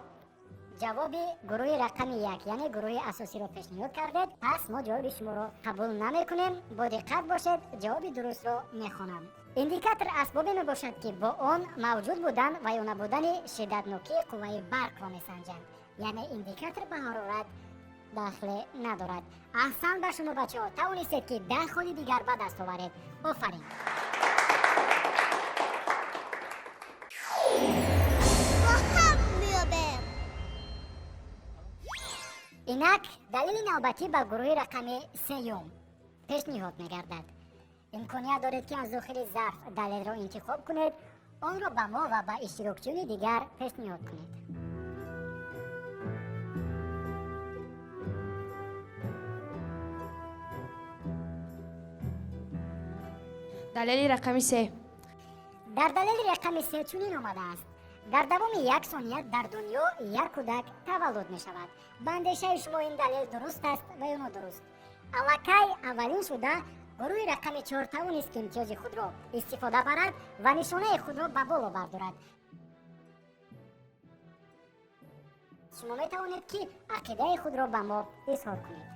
S1: ҷавоби гурӯҳи рақами 1, яъне гурӯҳи асосиро пешниҳод кардед. пас мо ҷавоби шуморо қабул намекунем. бо диққат бошед, ҷавоби дурустро мехонам. индикатор асбобе мебошад ки бо он мавҷуд будан ва ё набудани шиддатнокии қувваи барқро месанҷанд. яъне индикатор ба ҳарорат дахле надорад. аҳсан ба шумо бачаҳо, тавонистед ки 10 холи дигар ба даст оваред. офарин.
S2: با هم میابم.
S1: инак далели навбатӣ ба гурӯҳи рақами 3 пешниҳод мегардад. имконият доред ки аз дохили зарф далелро интихоб кунед, онро ба мо ва ба иштирокчиёни дигар пешниҳод кунед.
S6: далели рақами 3.
S1: дар далели рақами 3 чунин омадааст: дар давоми 1 сония дар дунё як кӯдак таваллуд мешавад. ба андешаи шумо ин далел дуруст аст ва ё нодуруст? аллакай аввалин шуда гурӯҳи рақами 4 тавонист ки имтиёзи худро истифода барад ва нишонаи худро ба боло бардорад. шумо метавонед ки ақидаи худро ба мо изҳор кунед.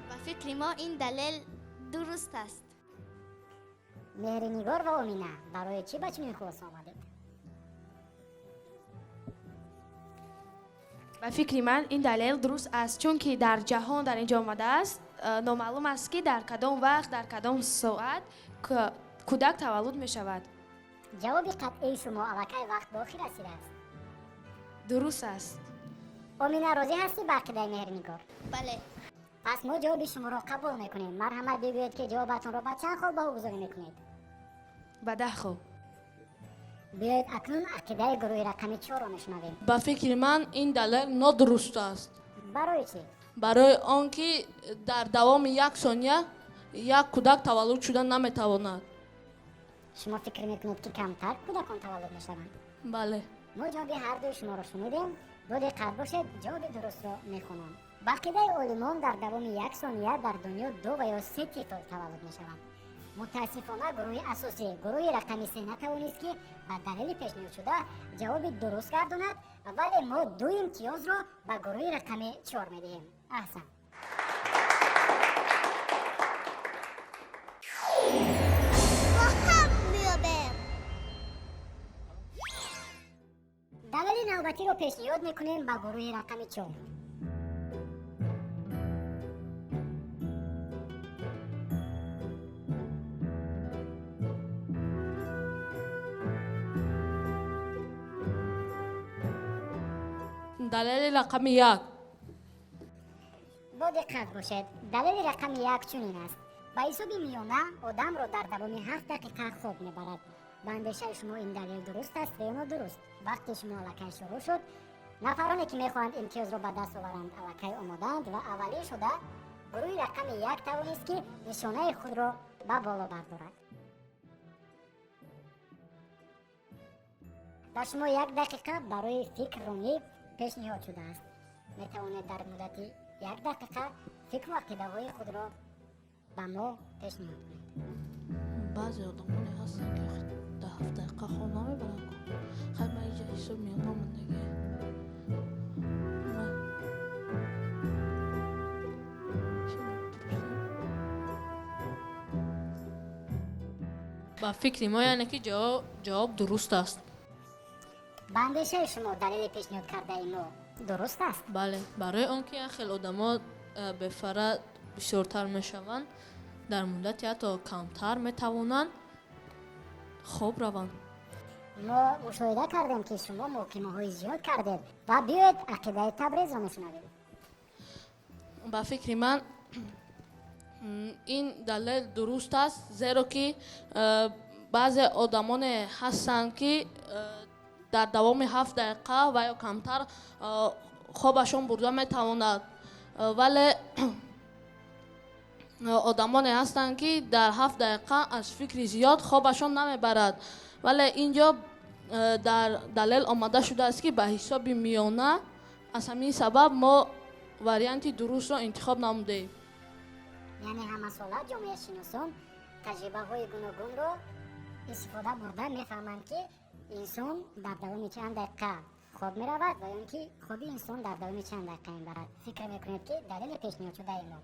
S2: با فکر ما این دلیل درست است.
S1: меҳринигор ва омина, барои чӣ ба чунин хулоса омадед?
S6: ба фикри ман ин далел дуруст аст, чунки дар ҷаҳон дар инҷо омадааст, номаълум аст ки дар кадом вақт дар кадом соат кӯдак таваллуд мешавад.
S1: ҷавоби қатъии шумо аллакай вақт ба охир расидааст.
S6: дуруст аст.
S1: омина, розӣ ҳастӣ ба ақидаи меҳринигор?
S2: بله.
S1: пас мо ҷавоби шуморо қабул мекунем. марҳамат бигӯед ки ҷавобатонро ба чанд хол баҳогузорӣ мекунед?
S6: ба 10 хол.
S1: биёед акнун ақидаи гурӯҳи рақами 4-ро мешунавем.
S5: ба фикри ман ин далел нодуруст аст.
S1: барои чӣ?
S5: барои он ки дар давоми 1 сония як кӯдак таваллуд шуда наметавонад.
S1: шумо фикр мекунед ки камтар кӯдакон таваллуд мешаванд?
S5: бале.
S1: мо ҷавоби ҳардуи шуморо шунидем. бо диққат бошед, ҷавоби дурустро мехонам. ба ақидаи олимон дар давоми 1 сония дар дунё 2 ва ё 3 тифл таваллуд мешаванд. мутаассифона гурӯҳи асосӣ гурӯҳи рақами 3 натавонист ки ба далели пешниҳодшуда ҷавоби дуруст гардонад, вале мо 2 имтиёзро ба гурӯҳи рақами 4 медиҳем. аҳсан.
S2: با هم میابم.
S1: далели навбатиро пешниҳод мекунем ба гурӯҳи рақами 4.
S5: далели рақами 1.
S1: бо диққат бошед, далели рақами 1 чунин аст: ба ҳисоби миёна одамро дар давоми 7 дақиқа хоб мебарад. ба андешаи шумо ин далел дуруст аст ё нодуруст? вақти шумо аллакай шурӯъ шуд. нафароне ки мехоҳанд имтиёзро ба даст оваранд аллакай омодаанд ва аввалин шуда гурӯҳи рақами 1 тавонист ки нишонаи худро ба боло бардорад. ба шумо 1 дақиқа барои фикрронӣ пешниҳод шудааст. метавонед дар муддати 1 дақиқа фикру ақидаҳои худро ба мо пешниҳод кунед.
S5: баъзе одамоне ҳастанд ки 7 дақиқа хоб намебаранд. хай ба инҷа ҳисоб миёна мондагӣ.
S4: ба фикри мо яъне ки ҷавоб дуруст аст.
S1: ба андешаи шумо далели пешниҳод кардаи мо дуруст аст?
S4: бале, барои он ки хеле одамо бефара бисёртар мешаванд, дар муддати ҳатто камтар метавонанд хоб раванд.
S1: мо мушоҳида кардем ки шумо муҳокимаҳои зиёд кардед ва биёед ақидаи Табризро мешунавед.
S5: ба фикри ман ин далел дуруст аст, зеро ки баъзе одамоне ҳастанд ки дар давоми 7 дақиқа ва ё камтар хобашон бурда метавонад, вале одамоне ҳастанд ки дар 7 дақиқа аз фикри зиёд хобашон намебарад. вале инҷо дар далел омада шудааст ки ба ҳисоби миёна, аз ҳамин сабаб мо варианти дурустро интихоб намудем.
S1: яъне ҳамасола ҷомеашиносон таҷрибаҳои гуногунро истифода бурда мефаҳманд ки инсон дар давоми чанд дақиқа хоб меравад ва ён ки хоби инсон дар давоми чанд дақиқа мебарад. фикр мекунед ки далели пешниҳодшудаи мо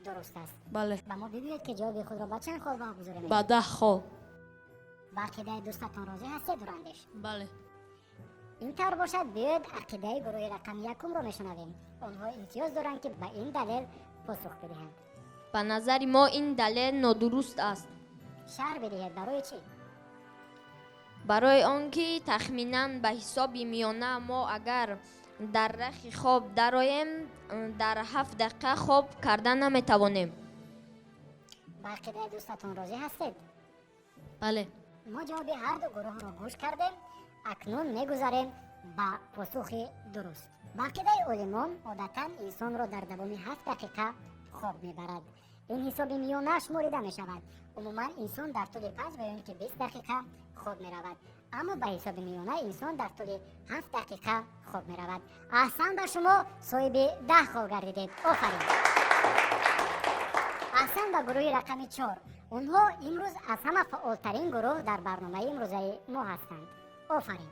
S1: дуруст аст?
S5: бале,
S1: ба мо бигӯед ки ҷавоби худро ба чанд хол вағгузорем?
S5: ба 10 хол.
S1: ба ақидаи дӯстатон розӣ ҳастед дурандеш?
S5: бале,
S1: ин тавр бошад биёед ақидаи гурӯҳи рақами якумро мешунавем. онҳо имтиёз доранд ки ба ин далел посух бидиҳанд.
S8: ба назари мо ин далел нодуруст аст.
S1: шаҳр бидиҳед барои чӣ?
S8: барои он ки тахминан ба ҳисоби миёна мо агар дар рахи хоб дароем, дар 7 дақиқа хоб карда наметавонем.
S1: ба ақидаи дӯстатон розӣ ҳастед?
S4: бале,
S1: мо ҷавоби ҳарду гурӯҳро гӯш кардем. акнун мегузарем ба посухи дуруст. ба ақидаи олимон одатан инсонро дар давоми 7 дақиқа хоб мебарад. ин ҳисоби миёна шуморида мешавад. умуман инсон дар тӯли 5 ва ё ин ки 20 дақиқа хоб меравад. аммо ба ҳисоби миёна инсон дар тӯли 7 дақиқа хоб меравад. аҳсан ба шумо, соҳиби 10 хол гардидед. офарин. аҳсан ба гурӯҳи рақами 4. онҳо имрӯз аз ҳама фаъолтарин гурӯҳ дар барномаи имрӯзаи мо ҳастанд. офарин.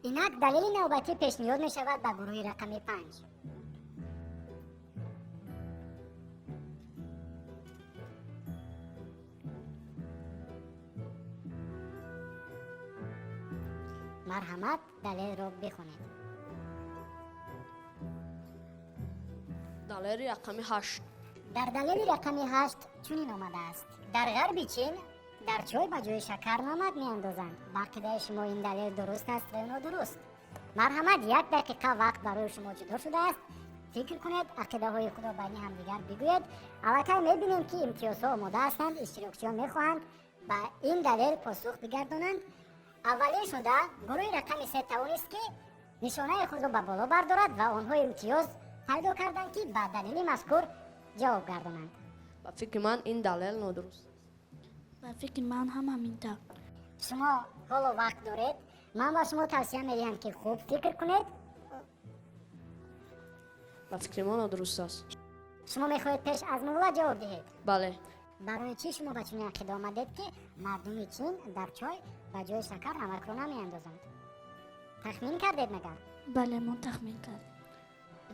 S1: инак далели навбатӣ пешниҳод мешавад ба гурӯҳи рақами 5. марҳамат, далелро бихонед.
S3: далери рақами 8.
S1: дар далели рақами 8 чунин омадааст: дар ғарби чин дар чой ба ҷои шакар намак меандозанд. ба ақидаи шумо ин далел дуруст аст ва ё нодуруст? марҳамат, 1 дақиқа вақт барои шумо ҷудо шудааст. фикр кунед, ақидаҳои худро байни ҳамдигар бигӯед. аллакай мебинем ки имтиёзҳо омода ҳастанд. иштирокчиён мехоҳанд ба ин далел посух бигардонанд. аввалин шуда гурӯҳи рақами 3 тавонист ки нишонаи худро ба боло бардорад ва онҳо имтиёз пайдо карданд ки ба далели мазкур ҷавоб гардонанд.
S3: ба фикри ман ин далел нодуруст.
S7: ба фикри ман ҳам ҳамин тавр.
S1: шумо ҳоло вақт доред. ман ба шумо тавсия медиҳам ки хуб фикр кунед.
S3: ба фикри ман нодуруст аст.
S1: шумо мехоҳед пеш аз муҳлат ҷавоб диҳед.
S3: бале,
S1: барои чӣ шумо ба чунин ақида омадед ки мардуми чин дар чой ба ҷои шакар намакро намеандозанд? тахмин кардед магар?
S7: бале, мо тахмин кардем.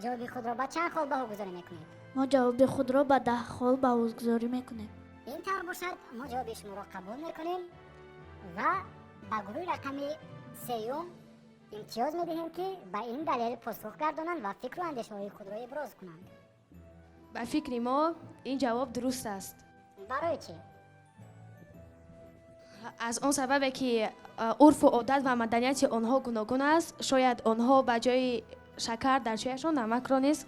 S1: ҷавоби худро ба чанд хол баҳогузорӣ мекунед?
S7: мо ҷавоби худро ба 10 хол баҳогузорӣ мекунем.
S1: ин тавр бошад, мо ҷавоби шуморо қабул мекунем ва ба гурӯҳи рақами 3 имтиёз медиҳем ки ба ин далел посух гардонанд ва фикру андешаҳои худро иброз кунанд.
S6: ба фикри мо ин ҷавоб дуруст аст.
S1: барои чӣ?
S6: аз он сабабе ки урфу одат ва маданияти онҳо гуногун аст. шояд онҳо ба ҷои шакар дар чояшон намакро низ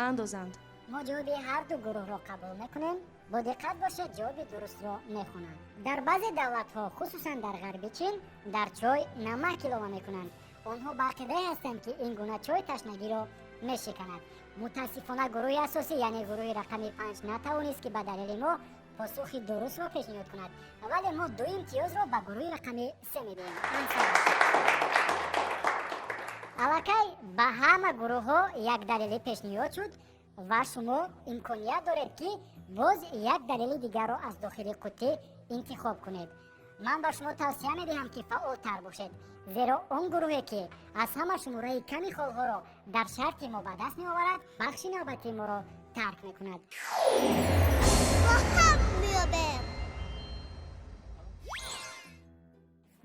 S6: андозанд.
S1: мо ҷавоби ҳарду гурӯҳро қабул мекунем. бо диққат бошед, ҷавоби дурустро мехонанд. дар баъзе давлатҳо, хусусан дар ғарби чин, дар чой намак илова мекунанд. онҳо ба ақидае ҳастанд ки ин гуна чой ташнагиро мешиканад. мутаассифона гурӯҳи асосӣ, яъне гурӯҳи рақами 5 натавонист ки ба далели мо پاسخی درست را پیشنهاد کند، ولی ما 2 امتیاز را به گروه رقم 3 میدیم. الکی به همه گروه ها یک دلیل پیشنهاد شد و شما امکانیت دارید که باز یک دلیل دیگر را از داخل قطعه انتخاب کنید. من به شما توصیه میدهم که فعالتر باشید، زیرا آن گروهی که از همه شماره کمی خالها را در شرط ما به دست می آورد بخش نوبتی ما را ترک می کند.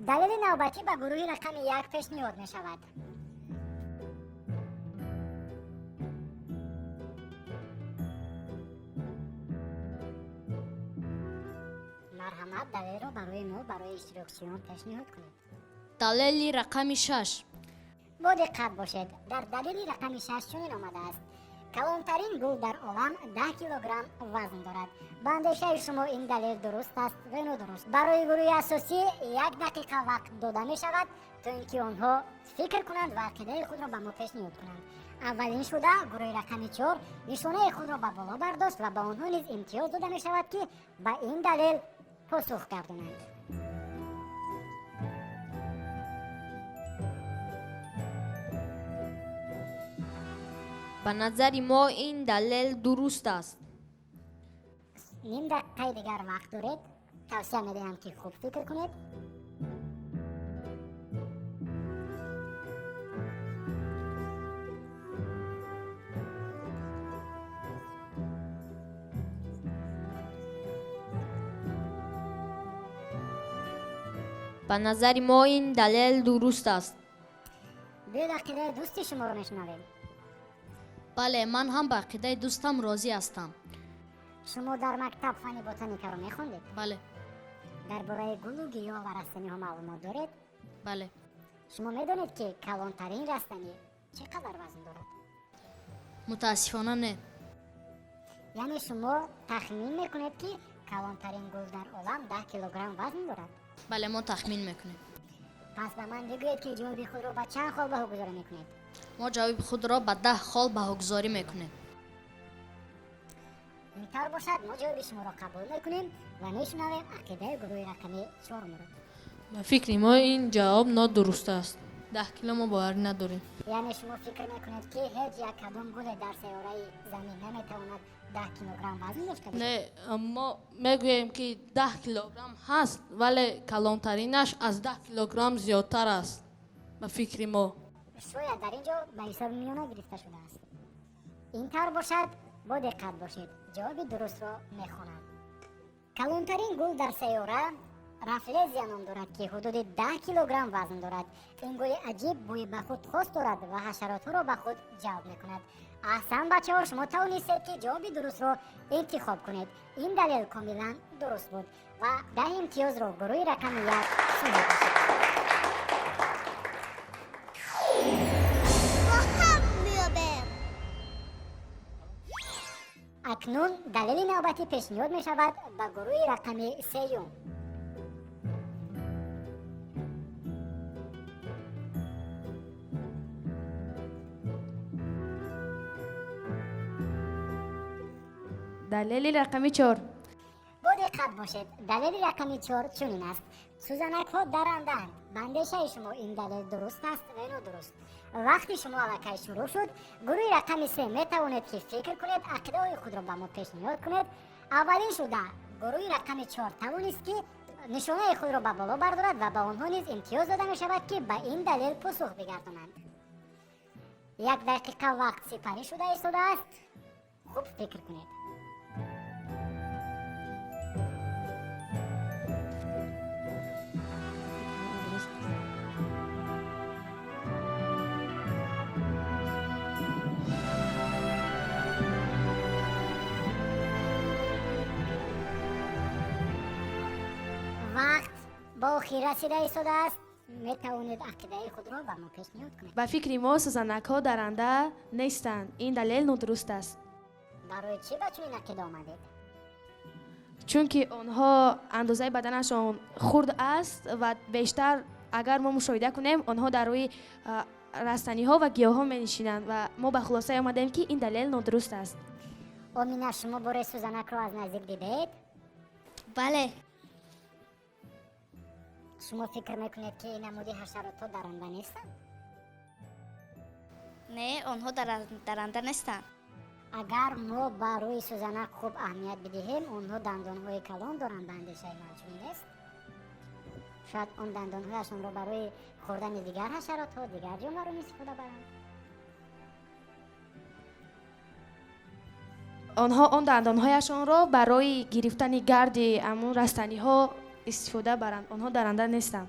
S1: دلیل نوبتی به گروه رقم 1 پیشنهاد می شود. مرحمت دلیل را برای ما برای اشتراکچیان پیشنهاد کنید.
S9: دلیل رقم 6.
S1: با دقت باشید، در دلیل رقم 6 چنین آمده است: کلانترین گل در عالم 10 کیلوگرم وزن دارد. به اندیشه شما این دلیل درست است و نادرست. برای گروه اساسی 1 دقیقه وقت داده می شود تا اینکه آنها فکر کنند و عقیده خود را به ما پیشنهاد کنند. اولین شده گروه رقم 4 نشانه خود را به بالا برداشت و به آنها نیز امتیاز داده می شود که به این دلیل پاسخ گردانند.
S8: به نظر ما این دلیل درست است.
S1: نیم دقیقه دیگر وقت دارید. توصیه میدهم که خوب فکر کنید.
S8: به نظر ما این دلیل درست است.
S1: به عقیده دوست شما را میشنویم.
S9: بله، من هم به عقیده دوستم راضی هستم.
S1: شما در مکتب فن بوتانیکا را میخوندید؟
S9: بله.
S1: درباره گل و گیاه و رستنی ها معلومات دارید؟
S9: بله.
S1: شما میدانید که کلانترین رستنی چقدر وزن دارد؟
S9: متاسفانه نه.
S1: یعنی شما تخمین میکنید که کلانترین گل در عالم 10 کیلوگرم وزن دارد؟
S9: بله، ما تخمین میکنیم.
S1: پس به من بگویید که جواب خود را به چند خال به‌گذاری میکنید؟
S9: ما جواب خود را به 10 خال به‌گذاری میکنیم.
S1: اینطور باشد ما جواب شما را قبول میکنیم و میشنویم عقیده گروه رقم 4 را.
S4: به فکر ما این جواب نادرست است. 10 کیلو ما باوری نداریم.
S1: یعنی شما فکر میکنید که هیچ یک کدام گل در سیاره زمین نمیتواند 10 کیلوگرم وزن داشته باشد؟
S5: نه، ما میگوییم که 10 کیلوگرم هست، ولی کلانترینش از 10 کیلوگرم زیادتر است. به فکر ما
S1: شاید در اینجا به حساب میانه گرفته شده است. اینطور باشد با دقت باشید، جواب درست را میخوانم. کلانترین گل در سیاره رافلزیا نام دارد که حدود 10 کیلوگرم وزن دارد. این گل عجیب بوی به خود خاص دارد و حشرات را به خود جلب میکند. احسن بچه ها، شما توانستید که جواب درست را انتخاب کنید. این دلیل کاملا درست بود و 10 امتیاز را گروه رقم 1 سود باشید. اکنون دلیل نوبتی پیشنهاد می شود به گروه رقم 3.
S6: دلیل رقم 4.
S1: با دقت باشید، دلیل رقم 4 چنین است: سوزنک ها درندند. به اندیشه شما این دلیل درست است و نادرست. وقتی شما الکی شروع شد، گروه رقم 3 می توانید که فکر کنید، عقیده های خود را به ما پیشنهاد کنید. اولین شده گروه رقم 4 توانست که نشانه خود را به بالا بردارد و به آنها نیز امتیاز داده می شود که به این دلیل پاسخ بگردانند. 1 دقیقه وقت سپری شده ایستاده است. خوب فکر کنید. وقت با آخر رسیده ایستاده است. می توانید عقیده خود را به ما پیشنهاد کنید.
S6: به فکر ما سوزنک ها درنده نیستند. این دلیل نادرست است.
S1: برای چی به چنین عقیده آمدید؟
S6: چون که آنها اندازه بدنشان خرد است و بیشتر اگر ما مشاهده کنیم آنها در روی رستنی ها و گیاه ها می نشینند و ما به خلاصه آمدیم که این دلیل نادرست است.
S1: آمینه، شما باره سوزنک را از نزدیک دیدید؟
S2: бале.
S1: шумо фикр мекунед ки намуди ҳашаротҳо даранда нестанд?
S2: Не, онҳо даранда нестанд.
S1: агар мо ба рӯи сӯзанак хуб аҳамият бидиҳем, онҳо дандонҳои калон доранд, ба андешаи ман чунин нест? шояд он дандонҳояшонро барои хӯрдани дигар ҳашаротҳо, дигар ҷонварон истифода баранд.
S6: онҳо он дандонҳояшонро барои гирифтани гарди амун растаниҳо истифода баранд. онҳо даранда нестанд.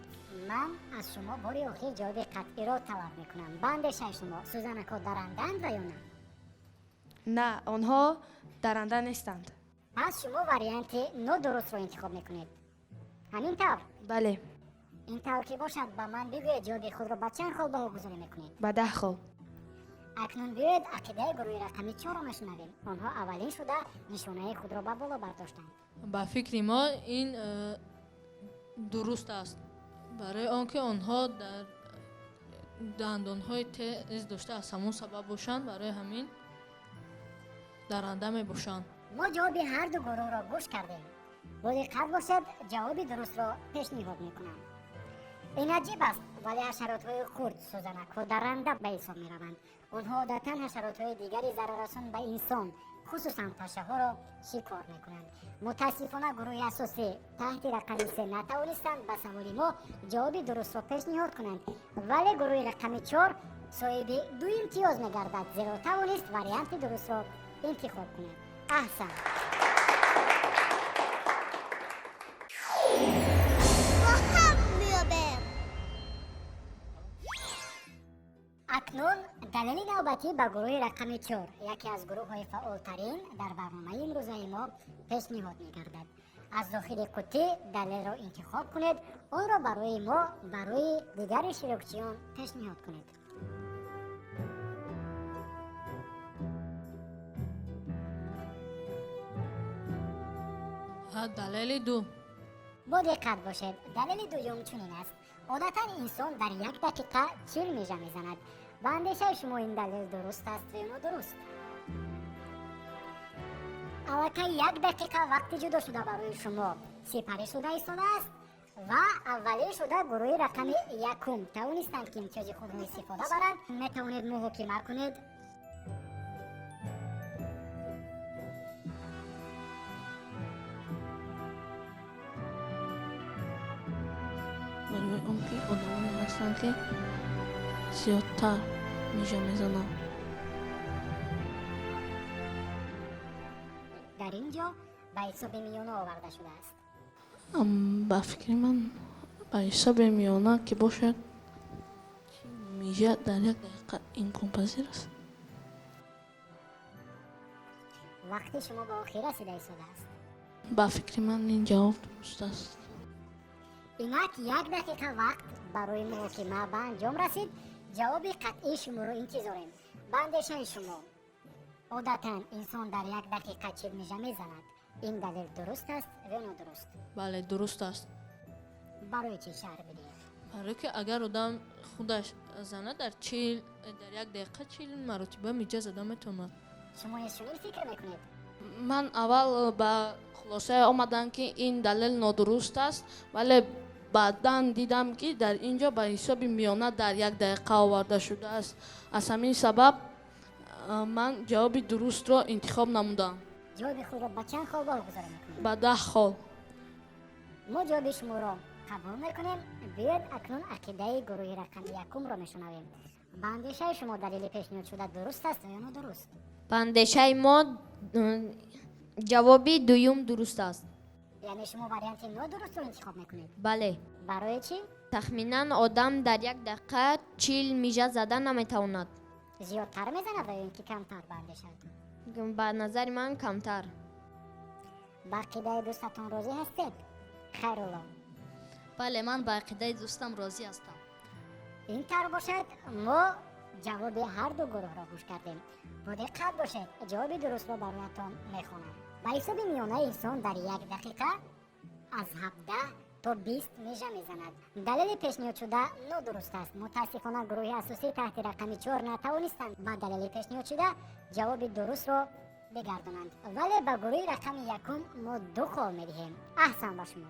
S1: ман аз шумо бори охир ҷавоби қатъиро талаб мекунам. ба андешаи шумо сӯзанакҳо даранданд ва ё на?
S6: на, онҳо даранда нестанд.
S1: пас шумо варианти нодурустро интихоб мекунед. ҳамин тавр?
S6: бале,
S1: ин тавр ки бошад, ба ман бигӯед ҷавоби худро ба чанд хол баҳогузорӣ мекунед.
S6: ба 10 хол.
S1: акнун биёед ақидаи гурӯҳи рақами 4-ро мешунавем. онҳо аввалин шуда нишонаи худро ба боло бардоштанд.
S4: ба фикри мо ин дуруст аст, барои он ки онҳо дар дандонҳои тез дошта аз ҳамон сабаб бошанд, барои ҳамин даранда мебошанд.
S1: мо ҷавоби ҳарду гурӯҳро гӯш кардем. бо диққат бошед, ҷавоби дурустро пешниҳод мекунам. ин аҷиб аст, вале ҳашаротҳои хурд, сӯзанакҳо даранда ба ҳисоб мераванд. онҳо одатан ҳашаротҳои дигари зараррасон ба инсон, хусусан пашаҳоро шикор мекунанд. мутаассифона гурӯҳи асосӣ таҳти рақами 3 натавонистанд ба саволи мо ҷавоби дурустро пешниҳод кунанд, вале гурӯҳи рақами 4 соҳиби 2 имтиёз мегардад, зеро тавонист варианти дурустро интихоб кунад. аҳсан. акнун далели навбатӣ ба гурӯҳи рақами 4, яке аз гурӯҳҳои фаъолтарин дар барномаи имрӯзаи мо пешниҳод мегардад. аз дохили қуттӣ далелро интихоб кунед, онро барои мо барои дигари иштирокчиён пешниҳод кунед.
S4: далели 2.
S1: бо диққат бошед, далели дуюм чунин аст. одатан инсон дар 1 дақиқа 40 мижа мезанад. ба андешаи шумо ин далел дуруст аст ё нодуруст? аллакай 1 дақиқа вақти ҷудо шуда барои шумо сипарӣ шуда истодааст ва аввалин шуда гурӯҳи рақами 1 тавонистанд ки имтиёзи худро истифода баранд. метавонед муҳокима кунед.
S5: барои он ки одамоне ҳастанд ки зиёдтар мижа мезананд.
S1: дар ин ҷо ба ҳисоби миёна оварда шудааст.
S5: ба фикри ман ба ҳисоби миёна ки бошад мижа дар 1 дақиқа имконпазир аст.
S1: вақти шумо ба охир расида истодааст.
S5: ба фикри ман ин ҷавоб дуруст аст.
S1: инак 1 дақиқа вақт барои муҳокима ба анҷом расид. ҷавоби қатъии шуморо интизорем. ба андешаи шумо одатан инсон дар 1 дақиқа 40 мижа мезанад. ин далел дуруст аст ё нодуруст?
S4: бале, дуруст аст.
S1: барои чӣ шаҳр бидиҳед?
S4: барои ки агар одам худаш зана дар 1 дақиқа 40 маротиба миҷа зада метавонад.
S1: шумо низ чунин фикр мекунед?
S5: ман аввал ба хулосае омадам ки ин далел нодуруст аст, вале баъдан дидам ки дар ин ҷо ба ҳисоби миёна дар 1 дақиқа оварда шудааст. аз ҳамин сабаб ман ҷавоби дурустро интихоб намудам.
S1: ҷавоби худро ба чанд хол боҳгузорӣ мекунед?
S5: ба 10 хол.
S1: мо ҷавоби шуморо қабул мекунем. биёед акнун ақидаи гурӯҳи рақами 1-ро мешунавем. ба андешаи шумо далели пешниҳод шуда дуруст аст ё нодуруст?
S8: ба андешаи мо ҷавоби дуюм дуруст аст.
S1: яъне шумо варианти нодурустро интихоб мекунед?
S8: бале,
S1: барои чӣ?
S8: тахминан одам дар 1 дақиқа 40 мижа зада наметавонад.
S1: зиёдтар мезанад ё ин ки камтар? ба андешаатон
S8: ба назари ман камтар.
S1: ба ақидаи дӯстатон розӣ ҳастед? хайрулло,
S9: бале, ман ба ақидаи дӯстам розӣ ҳастам.
S1: ин тавр бошад, мо ҷавоби ҳарду гурӯҳро гӯш кардем. бо диққат бошед, ҷавоби дурустро бароятон мехонам. ба ҳисоби миёнаи инсон дар 1 дақиқа аз 17 то 20 мижа мезанад. далели пешниҳодшуда нодуруст аст. мутаассифона гурӯҳи асосӣ таҳти рақами 4 натавонистанд ба далели пешниҳодшуда ҷавоби дурустро بگردانند، ولی به گروه رقم یکم ما 2 خال میدهیم. احسن با شما.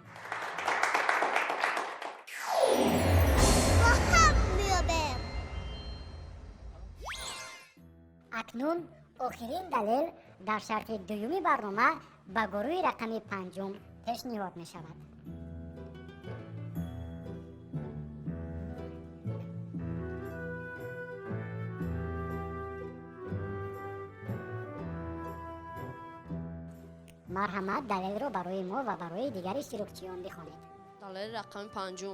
S1: اکنون آخرین دلیل در شرط دومی برنامه به گروه رقم 5 پیشنهاد می شود. مرحمت دلیل رو برای ما و برای دیگر اشتراکچیان بخوانید.
S3: دلیل رقم 5.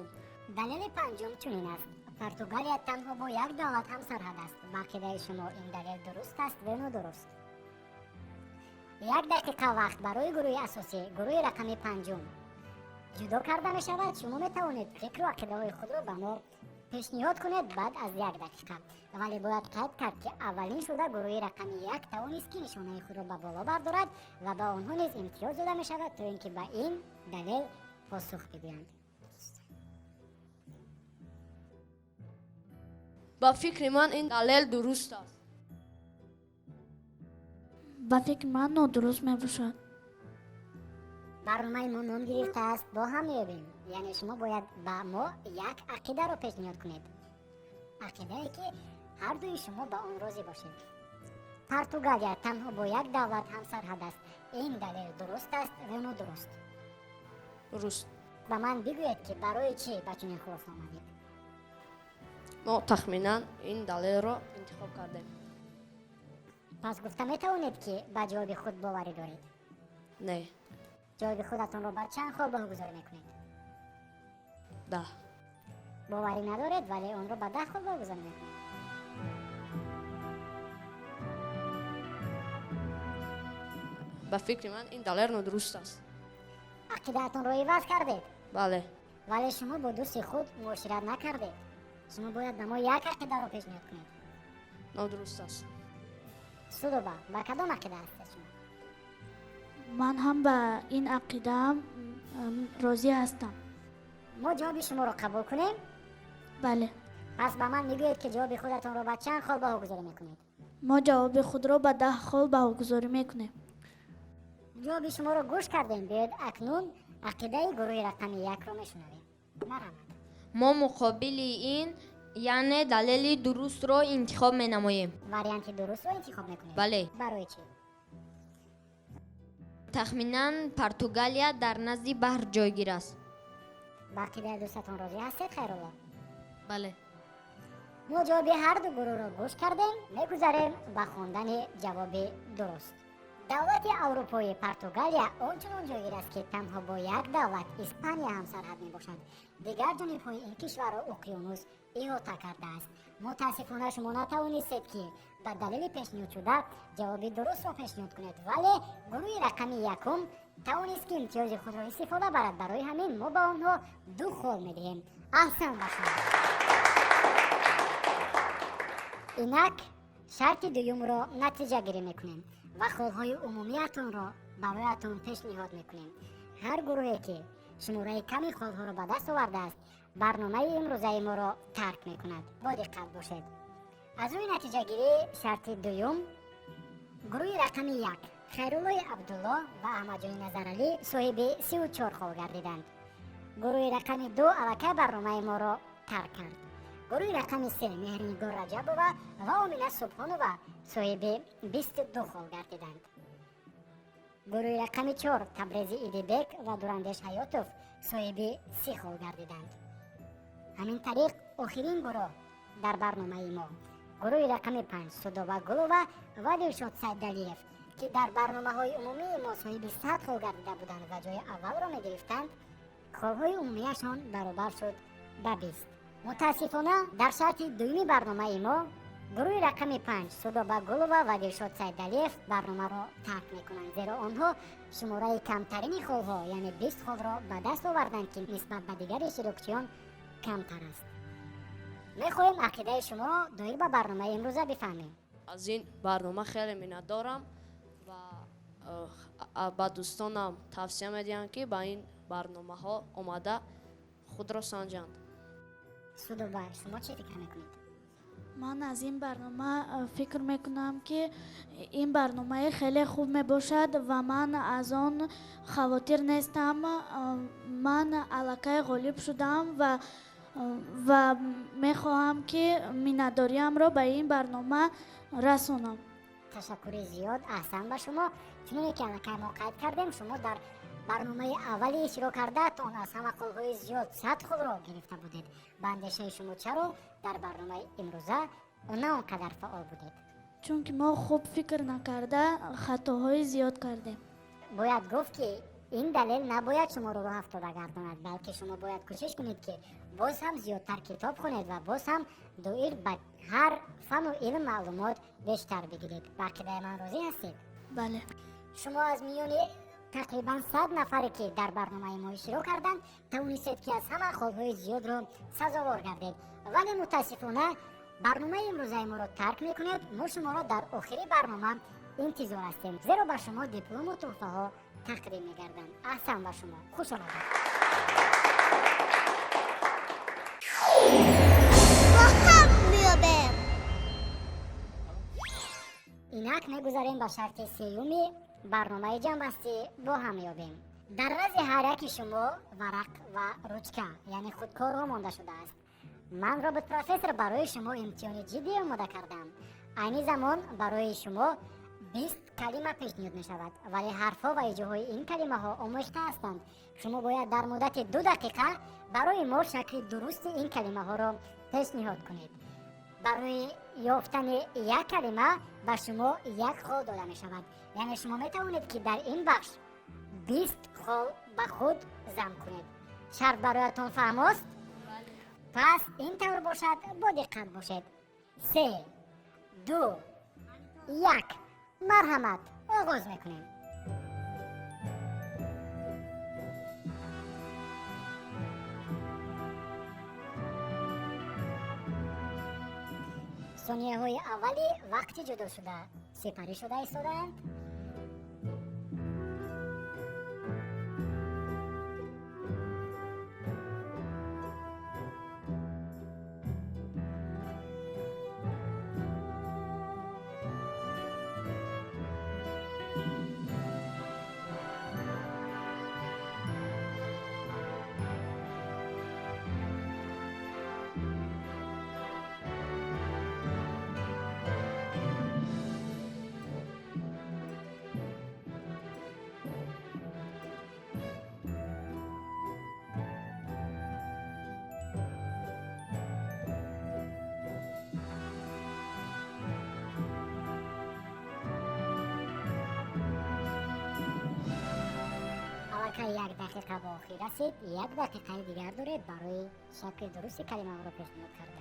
S1: دلیل 5 چنین است: پرتغالیا تنها با یک دولت هم سرحد است. با عقیده شما این دلیل درست است و نادرست؟ 1 دقیقه وقت برای گروه اساسی گروه رقم 5 جدا کرده می شود. شما می توانید فکر و عقیده های خود را به ما پیشنهاد کنید بعد از 1 دقیقه، ولی باید قید کرد که اولین شده گروه رقم 1 توانست که نشانه خود را به بالا بردارد و به آنها نیز امتیاز داده می شود تا اینکه به این دلیل پاسخ بگویند.
S3: با فکر من این دلیل درست است.
S7: با فکر من نادرست میباشد.
S1: برنامه ما نام گرفته است با هم میابیم، یعنی شما باید به ما یک عقیده را پیشنهاد کنید، عقیده ای که هر دوی شما به آن راضی باشید. پرتغالیا تنها با یک دولت هم سرحد است. این دلیل درست است و نادرست؟
S3: درست.
S1: به من بگویید که برای چی به چنین خلاصه آمدید.
S3: ما تخمینا این دلیل را انتخاب کردیم.
S1: پس گفته می توانید که به جواب خود باوری دارید؟
S3: نه.
S1: جواب خودتون را بر چند خواب گذاری میکنید؟
S3: 10.
S1: باوری ندارید ولی اون را به 10 خواب برگزار میکنید.
S3: با فکر من این دلیل نادرست است.
S1: عقیده‌تون را عوض کردید،
S3: بله.
S1: ولی شما با دوست خود معاشرت نکردید. شما باید به ما یک عقیده را پیشنهاد کنید.
S3: نادرست است.
S1: سودوبا، به کدام عقیده هستید شما؟
S7: من هم به این عقیده راضی هستم.
S1: ما جواب شما را قبول کنیم؟
S7: بله.
S1: پس به من میگویید که جواب خودتون را به چند خال بهاگذاری میکنید؟
S7: ما جواب خود را به 10 خال بهاگذاری میکنیم.
S1: جواب شما را گوش کردیم. بیاید اکنون عقیده گروه رقم 1 را میشنویم. مرحبا.
S8: ما مقابل این یعنی دلیل درست را انتخاب می نماییم.
S1: واریانت درست را انتخاب میکنید؟
S8: بله.
S1: برای چی؟
S8: تخمینا پرتغالیا در نزد بحر جایگیر است.
S1: با عقیده دوستتون راضی هستید خیرالله؟
S9: بله.
S1: ما جواب هر دو گروه را گوش کردیم. میگذاریم به خواندن جواب درست. دولت اروپایی پرتغالیا آنچنان جایگیر است که تنها با یک دولت اسپانیا هم سرحد می باشد. دیگر جانب‌های این کشور را اقیانوس احاطه کرده است. متاسفانه شما نتوانستید که به دلیل پیشنهاد شده جواب درست را پیشنهاد کنید، ولی گروه رقم 1 توانست که امتیاز خود را استفاده برد. برای همین ما به آنها 2 خال می دهیم. احسن باشید. اینک شرط دوم را نتیجه گیری میکنیم و خالهای عمومیتون را برایتون پیشنهاد میکنیم. هر گروهی که شماره کمی خالها را به دست آورده است برنامه امروزه ما را ترک میکند. با دقت باشید. از روی نتیجه گیری شرط دوم گروه رقم 1 خیرالله عبدالله و احمد جان نظرعلی صاحب 34 خال گردیدند. گروه رقم 2 الکه برنامه ما را ترک کرد. گروه رقم 3 مهرنگار رجبova و آمینه سبحانova صاحب 22 خال گردیدند. گروه رقم 4 تبریزی ایدیبک و دوراندش حیاتوف صاحب 30 خال گردیدند. همین طریق آخرین گروه در برنامه ما گروه رقم 5 سودوبا گلووا و دلشاد سیدعلیف که در برنامه های عمومی ما صاحب 100 خال گردیده بودند و جای اول را می گرفتند، خالهای عمومیشان برابر شد به 20. متاسفانه در شرط دومی برنامه ما گروه رقم 5 سودوبا گلووا و دلشاد سیدعلیف برنامه را ترک میکنند، زیرا آنها شماره کمترین خالها یعنی 20 خال را به دست آوردند که نسبت به دیگر اشتراکچیان کمتر است. میخواهیم عقیده شما را دایر به برنامه امروزه بفهمیم.
S3: از این برنامه خیلی منت دارم و با دوستانم توصیه میدیم که با این برنامه ها آمده خود را سنجند.
S1: سودوبا شما چی فکر میکنید؟
S7: من از این برنامه فکر میکنم که این برنامه خیلی خوب میباشد و من از آن خواطر نیستم. من علاقه غالب شدم و میخواهم که میناداریم را به این برنامه رسانم.
S1: تشکر زیاد، احسن به شما. چنانه که علاقه ما قید کردیم، شما در برنامه اولی شروع کردهتان از همه قولهای زیاد 100 خود را گرفته بودید. به اندیشه شما چرا در برنامه امروزه نه آنقدر فعال بودید؟
S7: چون که ما خوب فکر نکرده خطاهای زیاد کردیم.
S1: باید گفت که این دلیل نباید شما رو راه افتاده گرداند، بلکه شما باید کوشش کنید که باز هم زیادتر کتاب خونید و باز هم دایر به هر فن و علم معلومات بیشتر بگیرید. با عقیده من راضی هستید؟
S7: بله.
S1: شما از میان تقریبا 100 نفری که در برنامه ما شروع کردن توانستید که از همه خوبهای زیاد رو سزاوار گردید، ولی متاسفانه برنامه امروزه ما رو ترک میکنید. ما شما را در آخری برنامه انتظار هستیم، زیرا به شما دیپلم و تحفه ها تقدیم میگردم. احسن به شما، خوش آمدید. اینک میگذاریم به شرط سیومی برنامه جنبستی با هم یابیم. در رأس هر یک شما ورق و روچکه یعنی خودکار ها مانده شده است. من رابط پروفسور برای شما امتحان جدی آماده کردم. این زمان برای شما 20 کلمه پیشنهاد می شود، ولی حرفها و ایجاهای این کلمه ها آموخته هستند. شما باید در مدت 2 دقیقه برای ما شکل درست این کلمه ها را پیشنهاد کنید. برای یافتن یک کلمه به شما 1 خال داده می شود، یعنی شما می توانید که در این بخش 20 خال به خود زم کنید. شرط برایتان فهم است؟ پس این طور باشد، با دقت باشید. 3 2 1 مرحمت، آغاز میکنیم. ثانیه های اولی وقتی جدا شده سپری شده ایستادند. که 1 دقیقه با آخر رسید، 1 دقیقه دیگر دارید برای شکل درست کلمه را پیشنهاد کردن.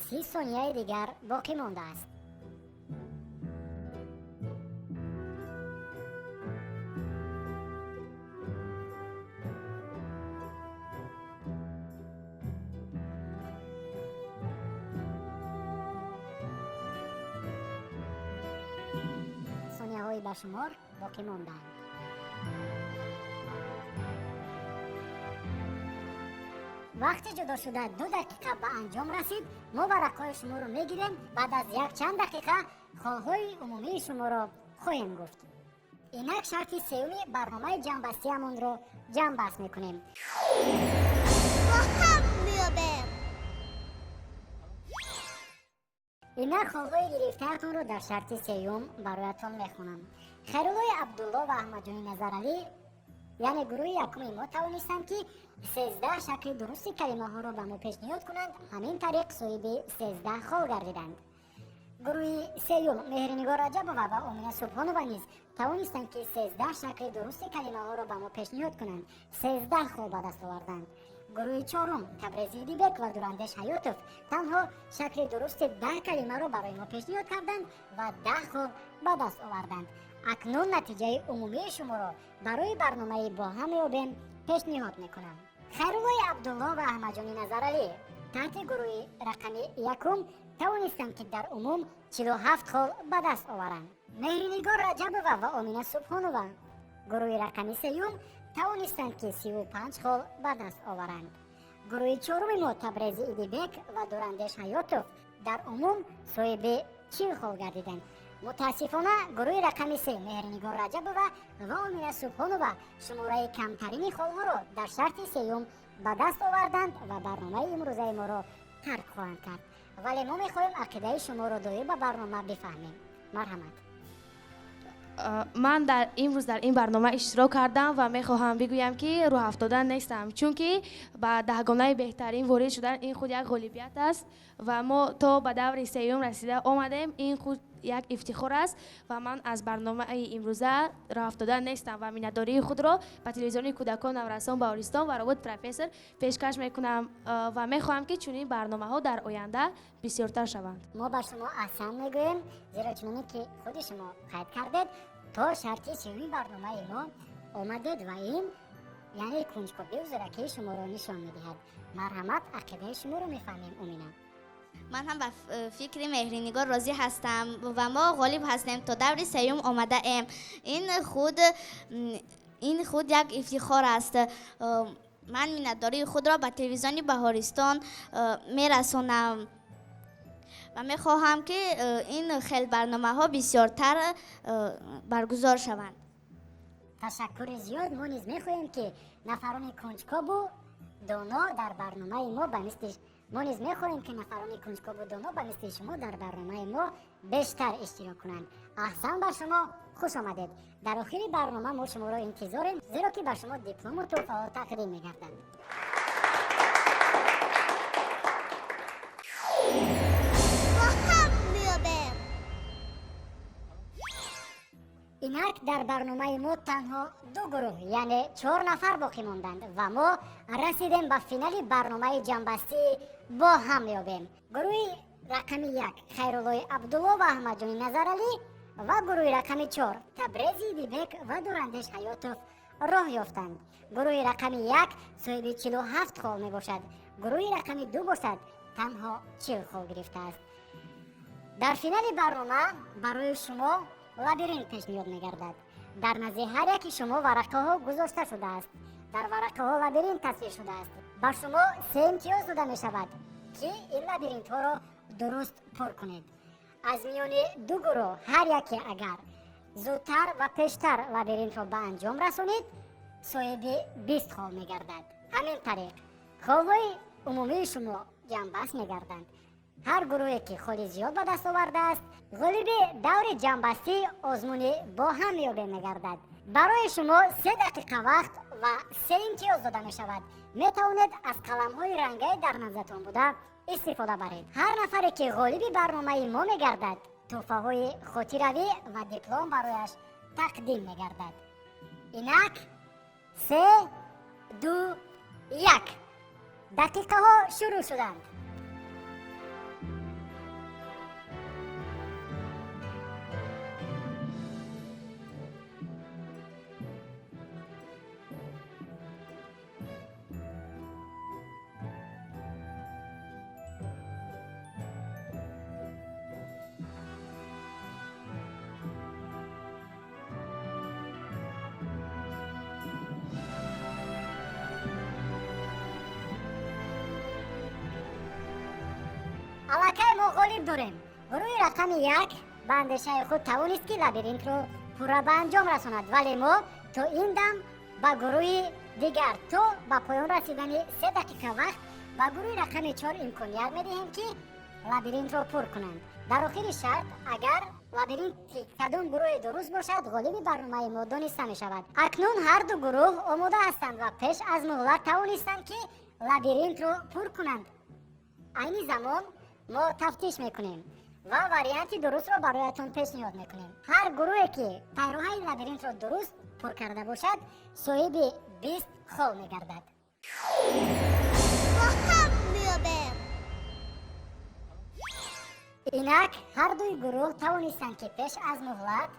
S1: سی ثانیه دیگر باقی مانده است. ثانیه های بشمار باقی ماندند. وقتی جدا شده 2 دقیقه به انجام رسید، ما ورقهای شما رو میگیریم. بعد از یک چند دقیقه خالهای عمومی شما رو خواهیم گفت. اینک شرط سومی برنامه جنبستی همون رو جمع بست میکنیم. اینک خالهای گرفتهتون رو در شرط سوم برایتون میخونم. خیرالله عبدالله و احمد جان نظرعلی یعنی گروه یکم ما توانستند که 13 شکل درست کلمه ها را به ما پیشنهاد کنند. همین طریق صاحب 13 خال گردیدند. گروه سیوم مهرنگار رجب و امینه سبحانова نیز توانستند که 13 شکل درست کلمه ها را به ما پیشنهاد کنند. 13 خال به دست آوردند. گروه چهارم تبریزی دیبک و دوراندش حیاتوف تنها شکل درست 10 کلمه را برای ما پیشنهاد کردند و 10 خال به دست آوردند. акнун натиҷаи умумии шуморо барои барномаи бо ҳам меёбем пешниҳод мекунам. хайруллои абдулло ва аҳмадҷони назаралӣ таҳти гурӯҳи рақами якум тавонистанд ки дар умум 47 хол ба даст оваранд. меҳринигор раҷабова ва омина субҳонова гурӯҳи рақами сеюм тавонистанд ки 35 хол ба даст оваранд. гурӯҳи чоруми мо табрези идибек ва дурандеш ҳаётов дар умум соҳиби 40 хол гардиданд. мутаассифона гурӯҳи рақами се меҳринигор раҷабова ва омина субҳонова шумораи камтарини холҳоро дар шарти сеюм ба даст оварданд ва барномаи имрӯзаи моро тарк хоҳанд кард. вале мо мехоҳем ақидаи шуморо доир ба барнома бифаҳмем. марҳамат.
S6: ман имрӯз дар ин барнома иштирок кардам ва мехоҳам бигӯям ки рӯ ҳафтода нестам, чунки ба даҳгонаи беҳтарин ворид шудан ин худ як ғолибият аст ва мо то ба даври сеюм расида омадем. ин худ як ифтихор аст ва ман аз барномаи имрӯза рӯ ҳафтода нестам ва миннатдории худро ба телевизиони кӯдакон наврасон Баҳористон ва робот профессор пешкаш мекунам ва мехоҳам ки чунин барномаҳо дар оянда бисёртар шаванд.
S1: мо ба шумо аҳсан мегӯем, зеро чуноне ки худи шумо қайд кардед, то шарти сеюми барномаи мо омадед ва ин яъне кунҷкобию зиракии шуморо нишон медиҳад. марҳамат, ақидаи шуморо мефаҳмем. умина.
S2: ман ҳам ба фикри меҳринигор розӣ ҳастам ва мо ғолиб ҳастем, то даври сеюм омадаем. ин худ як ифтихор аст. ман миннатдории худро ба телевизиони Баҳористон мерасонам ва мехоҳам ки ин хел барномаҳо бисёртар баргузор шаванд.
S1: ташаккури зиёд. мо низ мехоҳем ки нафарони кунҷкобу доно дар барномаи мо ба мисли шумо дар барномаи мо бештар иштирок кунанд. аҳсан ба шумо, хуш омадед. дар охири барнома мо шуморо интизорем, зеро ки ба шумо диплому тӯҳфаҳо тақдим мегарданд. инак дар барномаи мо танҳо ду гурӯҳ, яъне 4 нафар боқӣ монданд ва мо расидем ба финали барномаи ҷамъбастии бо ҳам меёбем. гурӯҳи рақами 1 хайруллои абдулло ва аҳмадҷони назаралӣ ва гурӯҳи рақами 4 табрези идибек ва дурандеш ҳаётов роҳ ёфтанд. гурӯҳи рақами 1 соҳиби 47 хол мебошад. гурӯҳи рақами 2 бошад танҳо 40 хол гирифтааст. дар финали барнома барои шумо лабиринт пешниҳод мегардад. дар назди ҳар яки шумо варақаҳо гузошта шудааст. дар варақаҳо лабиринт тасвир шудааст. ба шумо 3 имтиёз дода мешавад ки ин лабиринтҳоро дуруст пур кунед. аз миёни ду гурӯҳ ҳар яке агар зудтар ва пештар лабиринтро ба анҷом расонид, соҳиби 20 хол мегардад. ҳамин тариқ холҳои умумии шумо ҷамъбаст мегарданд. ҳар гурӯҳе ки холи зиёд ба даст овардааст, ғолиби даври ҷамъбастии озмуни бо ҳам меёбе мегардад. барои шумо 3 дақиқа вақт ва 3 имтиёз дода мешавад. метавонед аз қаламҳои рангаи дар назратон буда истифода баред. ҳар нафаре ки ғолиби барномаи мо мегардад, тӯҳфаҳои хотиравӣ ва диплом барояш тақдим мегардад. инак 3, 2, 1 дақиқаҳо шурӯъ шуданд. аллакай мо ғолиб дорем. гурӯҳи рақами 1 ба андешаи худ тавонист ки лабиринтро пурра ба анҷом расонад, вале мо то ин дам ба гурӯҳи дигар то ба поён расидани 3 дақиқа вақт ба гурӯҳи рақами 4 имконият медиҳем ки лабиринтро пур кунанд. дар охири шарт, агар лабиринти кадом гурӯҳи дуруст бошад, ғолиби барномаи мо дониста мешавад. акнун ҳар ду гурӯҳ омода ҳастанд ва пеш аз муҳлат тавонистанд ки лабиринтро пур кунанд. айни замон мо тафтиш мекунем ва варианти дурустро бароятон пешниҳод мекунем. ҳар гурӯҳе ки пайроҳаи лабиринтро дуруст пур карда бошад, соҳиби 20 хол мегардад. инак ҳар дуи гурӯҳ тавонистанд ки пеш аз муҳлат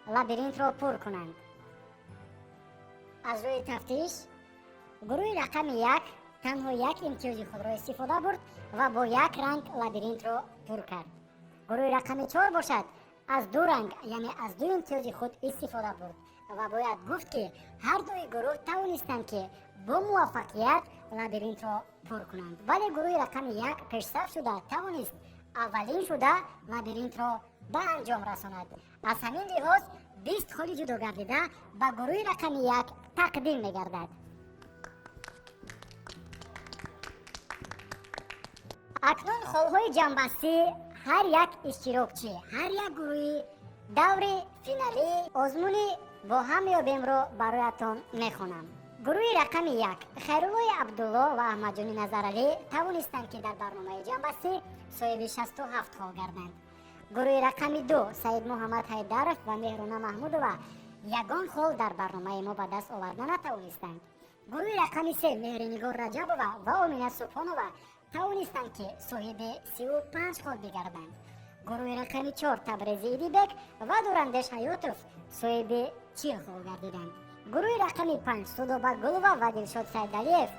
S1: лабиринтро пур кунанд. аз рӯи тафтиш гурӯҳи рақами 1 танҳо як имтиёзи худро истифода бурд ва бо як ранг лабиринтро пур кард. гурӯҳи рақами 4 бошад аз ду ранг яъне аз ду имтиёзи худ истифода бурд ва бояд гуфт ки ҳар дуи гурӯҳ тавонистанд ки бо муваффақият лабиринтро пур кунанд, вале гурӯҳи рақами 1 пешсаф шуда тавонист аввалин шуда лабиринтро ба анҷом расонад. аз ҳамин лиҳоз 20 холи ҷудо гардида ба гурӯҳи рақами 1 тақдим мегардад. акнун холҳои ҷамъбастӣ ҳар як иштирокчӣ ҳар як гурӯҳи даври финалии озмуни бо ҳам ёбемро бароятон мехонам. гурӯҳи рақами 1 хайруллои абдулло ва аҳмадҷони назаралӣ тавонистанд ки дар барномаи ҷамъбастӣ соҳиби 67 хол гарданд. гурӯҳи рақами 2 саид муҳаммад ҳайдаров ва меҳруна маҳмудова ягон хол дар барномаи мо ба даст оварда натавонистанд. гурӯҳи рақами 3 меҳринигор раҷабова ва омина субҳонова тавонистанд ки соҳиби 35 хол бигарданд. гурӯҳи рақами 4 табрези идибек ва дурандеш ҳаётов соҳиби 40 хол гардиданд. гурӯҳи рақами 5 судоба гулова ва дилшод сайдалиев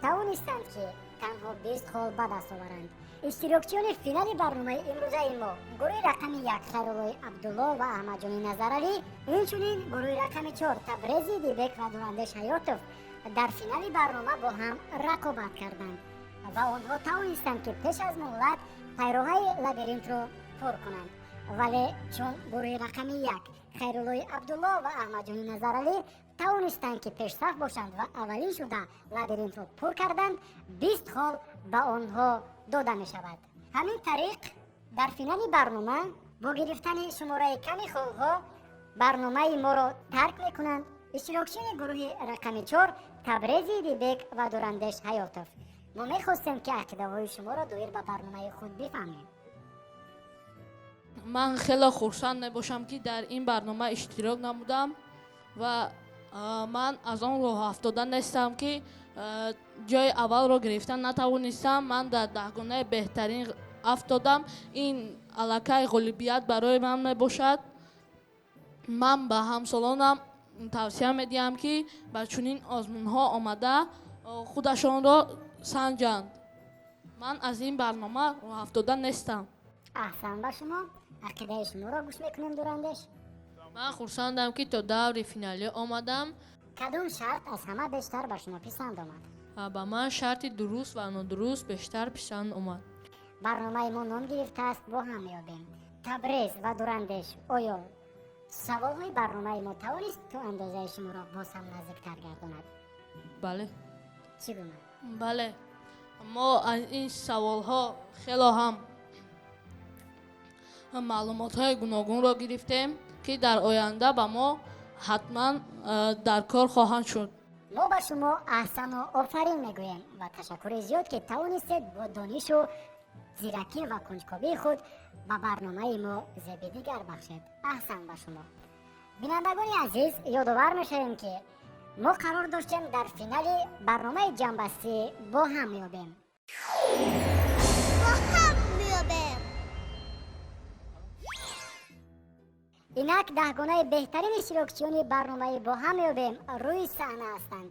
S1: тавонистанд ки танҳо 20 хол ба даст оваранд. иштирокчиёни финали барномаи имрӯзаи мо гурӯҳи рақами 1 хайруллои абдулло ва аҳмадҷони назаралӣ инчунин гурӯҳи рақами 4 табрези идибек ва дурандеш ҳаётов дар финали барнома бо ҳам рақобат карданд ва онҳо тавонистанд ки пеш аз муҳлат пайроҳаи лабиринтро пур кунанд, вале чун гурӯҳи рақами 1 хайруллои абдулло ва аҳмадҷони назаралӣ тавонистанд ки пешсаф бошанд ва аввалин шуда лабиринтро пур карданд, 20 хол ба онҳо дода мешавад. ҳамин тариқ дар финали барнома бо гирифтани шумораи ками холҳо барномаи моро тарк мекунанд иштирокчиёни гурӯҳи рақами 4 табрези идибек ва дурандеш ҳаётов. мо мехостем ки ақидаҳои шуморо доир ба барномаи худ бифаҳмем.
S5: ман хеле хурсанд мебошам ки дар ин барнома иштирок намудам ва ман аз он роҳ афтода нестам ки ҷои аввалро гирифтан натавонистам. ман дар даҳгонаи беҳтарин афтодам. ин аллакай ғолибият барои ман мебошад. ман ба ҳамсолонам тавсия медиҳам ки ба чунин озмунҳо омада худашонро санҷанд. ман аз ин барнома роҳ афтода нестам.
S1: аҳсан ба шумо. ақидаи шуморо гӯш мекунем дурандеш.
S4: ман хурсандам ки то даври финалӣ омадам.
S1: кадом шарт аз ҳама бештар ба шумо писанд омад?
S4: ба ман шарти дуруст ва нодуруст бештар писанд омад.
S1: барномаи мо ном гирифтааст бо ҳам ёбем. табрез ва дурандеш, оё саволҳои барномаи мо тавонист то андозаи шуморо боз ҳам наздиктар гардонад?
S4: бале
S1: чӣ гуна?
S5: бале, мо аз ин саволҳо хело ҳам маълумотҳои гуногунро гирифтем ки дар оянда ба мо ҳатман дар кор хоҳанд шуд.
S1: мо ба шумо аҳсану офарин мегӯем ва ташаккури зиёд ки тавонистед бо донишу зиракӣ ва кунҷкобии худ ба барномаи мо зебидигар бахшед. аҳсан ба шумо. бинандагони азиз, ёдовар мешавем ки мо қарор доштем дар финали барномаи ҷамъбастӣ бо ҳам ёбем. инак даҳгонаи беҳтарин иштирокчиёни барномаи бо ҳам ёбем рӯи саҳна ҳастанд.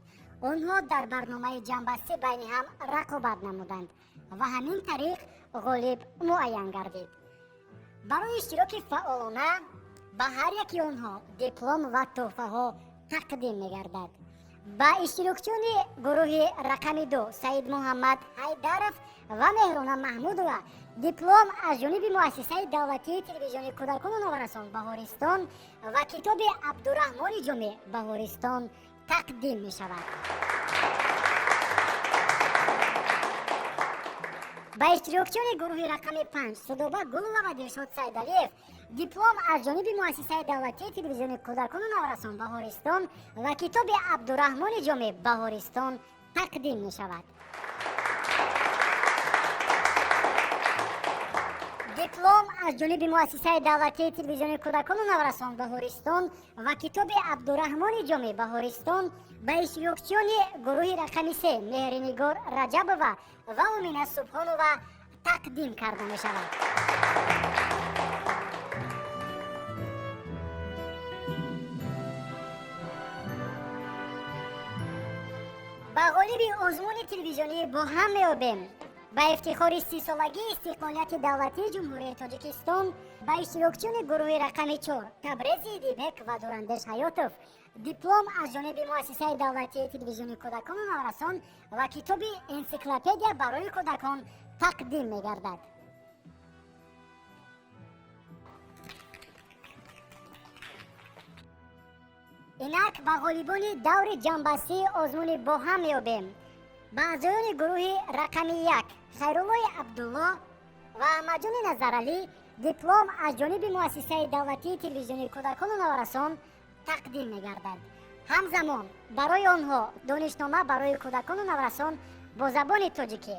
S1: онҳо дар барномаи ҷамъбастӣ байни ҳам рақобат намуданд ва ҳамин тариқ ғолиб муайян гардид. барои иштироки фаъолона ба ҳар яки онҳо диплом ва тӯҳфаҳо тақдим мегардад. ба иштирокчиёни гурӯҳи рақами 2 саид муҳаммад ҳайдаров ва меҳруна маҳмудова диплом аз ҷониби муассисаи давлатии телевизиони кӯдакону нованасон баҳористон ва китоби абдураҳмони ҷомеъ баҳористон тақдим мешавад. ба иштирокчиёни гурӯҳи рақами 5 судоба гулова ва дилшод сайдалиев диплом аз ҷониби муассисаи давлатии телевизиони кӯдакону нованасон баҳористон ва китоби абдураҳмони ҷомеъ баҳористон тақдим мешавад. диплом аз ҷониби муассисаи давлатии телевизиони кӯдакону наврасон баҳористон ва китоби абдураҳмони ҷомеъ баҳористон ба иштирокчиёни гурӯҳи рақами 3 меҳринигор раҷабова ва умина субҳонова тақдим карда мешавад. ҷониби озмуни телевизионӣ бо ҳам меёбем ба ифтихори 30 солагии истиқлолияти давлатии ҷумҳурияи тоҷикистон ба иштирокчиёни гурӯҳи рақами 4 Табрези Идибек ва Дурандеш Ҳаётов диплом аз ҷониби муассисаи давлатии телевизиони кӯдакону наврасон ва китоби энциклопедия барои кӯдакон тақдим мегардад. инак ба ғолибони даври ҷанбастии озмуни бо ҳам меёбем. ба аъзоёни гурӯҳи рақами 1 Хайруллои Абдулло ва Аҳмадҷони Назаралӣ диплом аз ҷониби муассисаи давлатии телевизиони кӯдакону наврасон тақдим мегардад. ҳамзамон барои онҳо донишнома барои кӯдакону наврасон бо забони тоҷикӣ.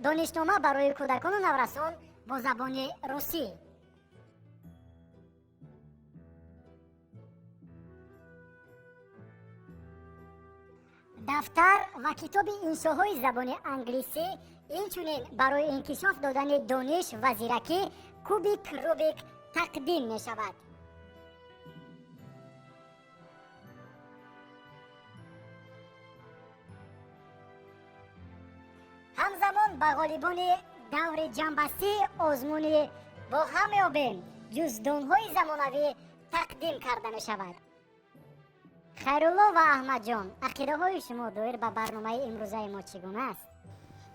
S1: донишнома барои кӯдакону наврасон бо забони русӣ. дафтар ва китоби иншоҳои забони англисӣ инчунин барои инкишоф додани дониш ва зиракӣ кубик рубик тақдим мешавад. ҳамзамон ба ғолибони даври ҷанбастии озмуни бо ҳам меёбем ҷуздонҳои замонавӣ тақдим карда мешавад. хайрулло ва аҳмадҷон, ақидаҳои шумо доир ба барномаи имрӯзаи мо чӣ гуна аст?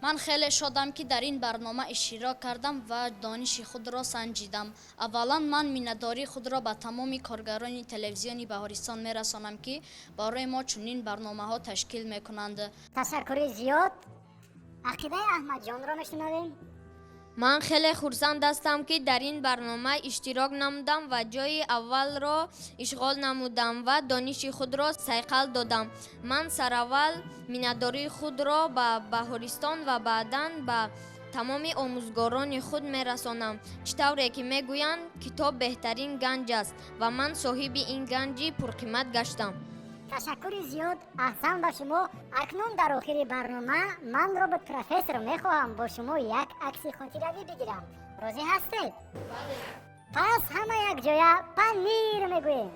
S9: ман хеле шодам ки дар ин барнома иштирок кардам ва дониши худро санҷидам. аввалан ман миннатдории худро ба тамоми коргарони телевизиони Баҳористон мерасонам ки барои мо чунин барномаҳо ташкил мекунанд.
S1: ташаккури зиёд. ақидаи аҳмадҷонро мешунавем.
S8: ман хеле хурсанд ҳастам ки дар ин барнома иштирок намудам ва ҷои аввалро ишғол намудам ва дониши худро сайқал додам. ман сараввал миннатдории худро ба Баҳористон ва баъдан ба тамоми омӯзгорони худ мерасонам. чӣ тавре ки мегӯянд китоб беҳтарин ганҷ аст ва ман соҳиби ин ганҷи пурқимат гаштам.
S1: ташаккури зиёд. аҳсан ба шумо. акнун дар охири барнома ман робот профессор мехоҳам бо шумо як акси хотиравӣ бигирам. розӣ ҳастед? пас ҳама якҷоя панир мегӯем.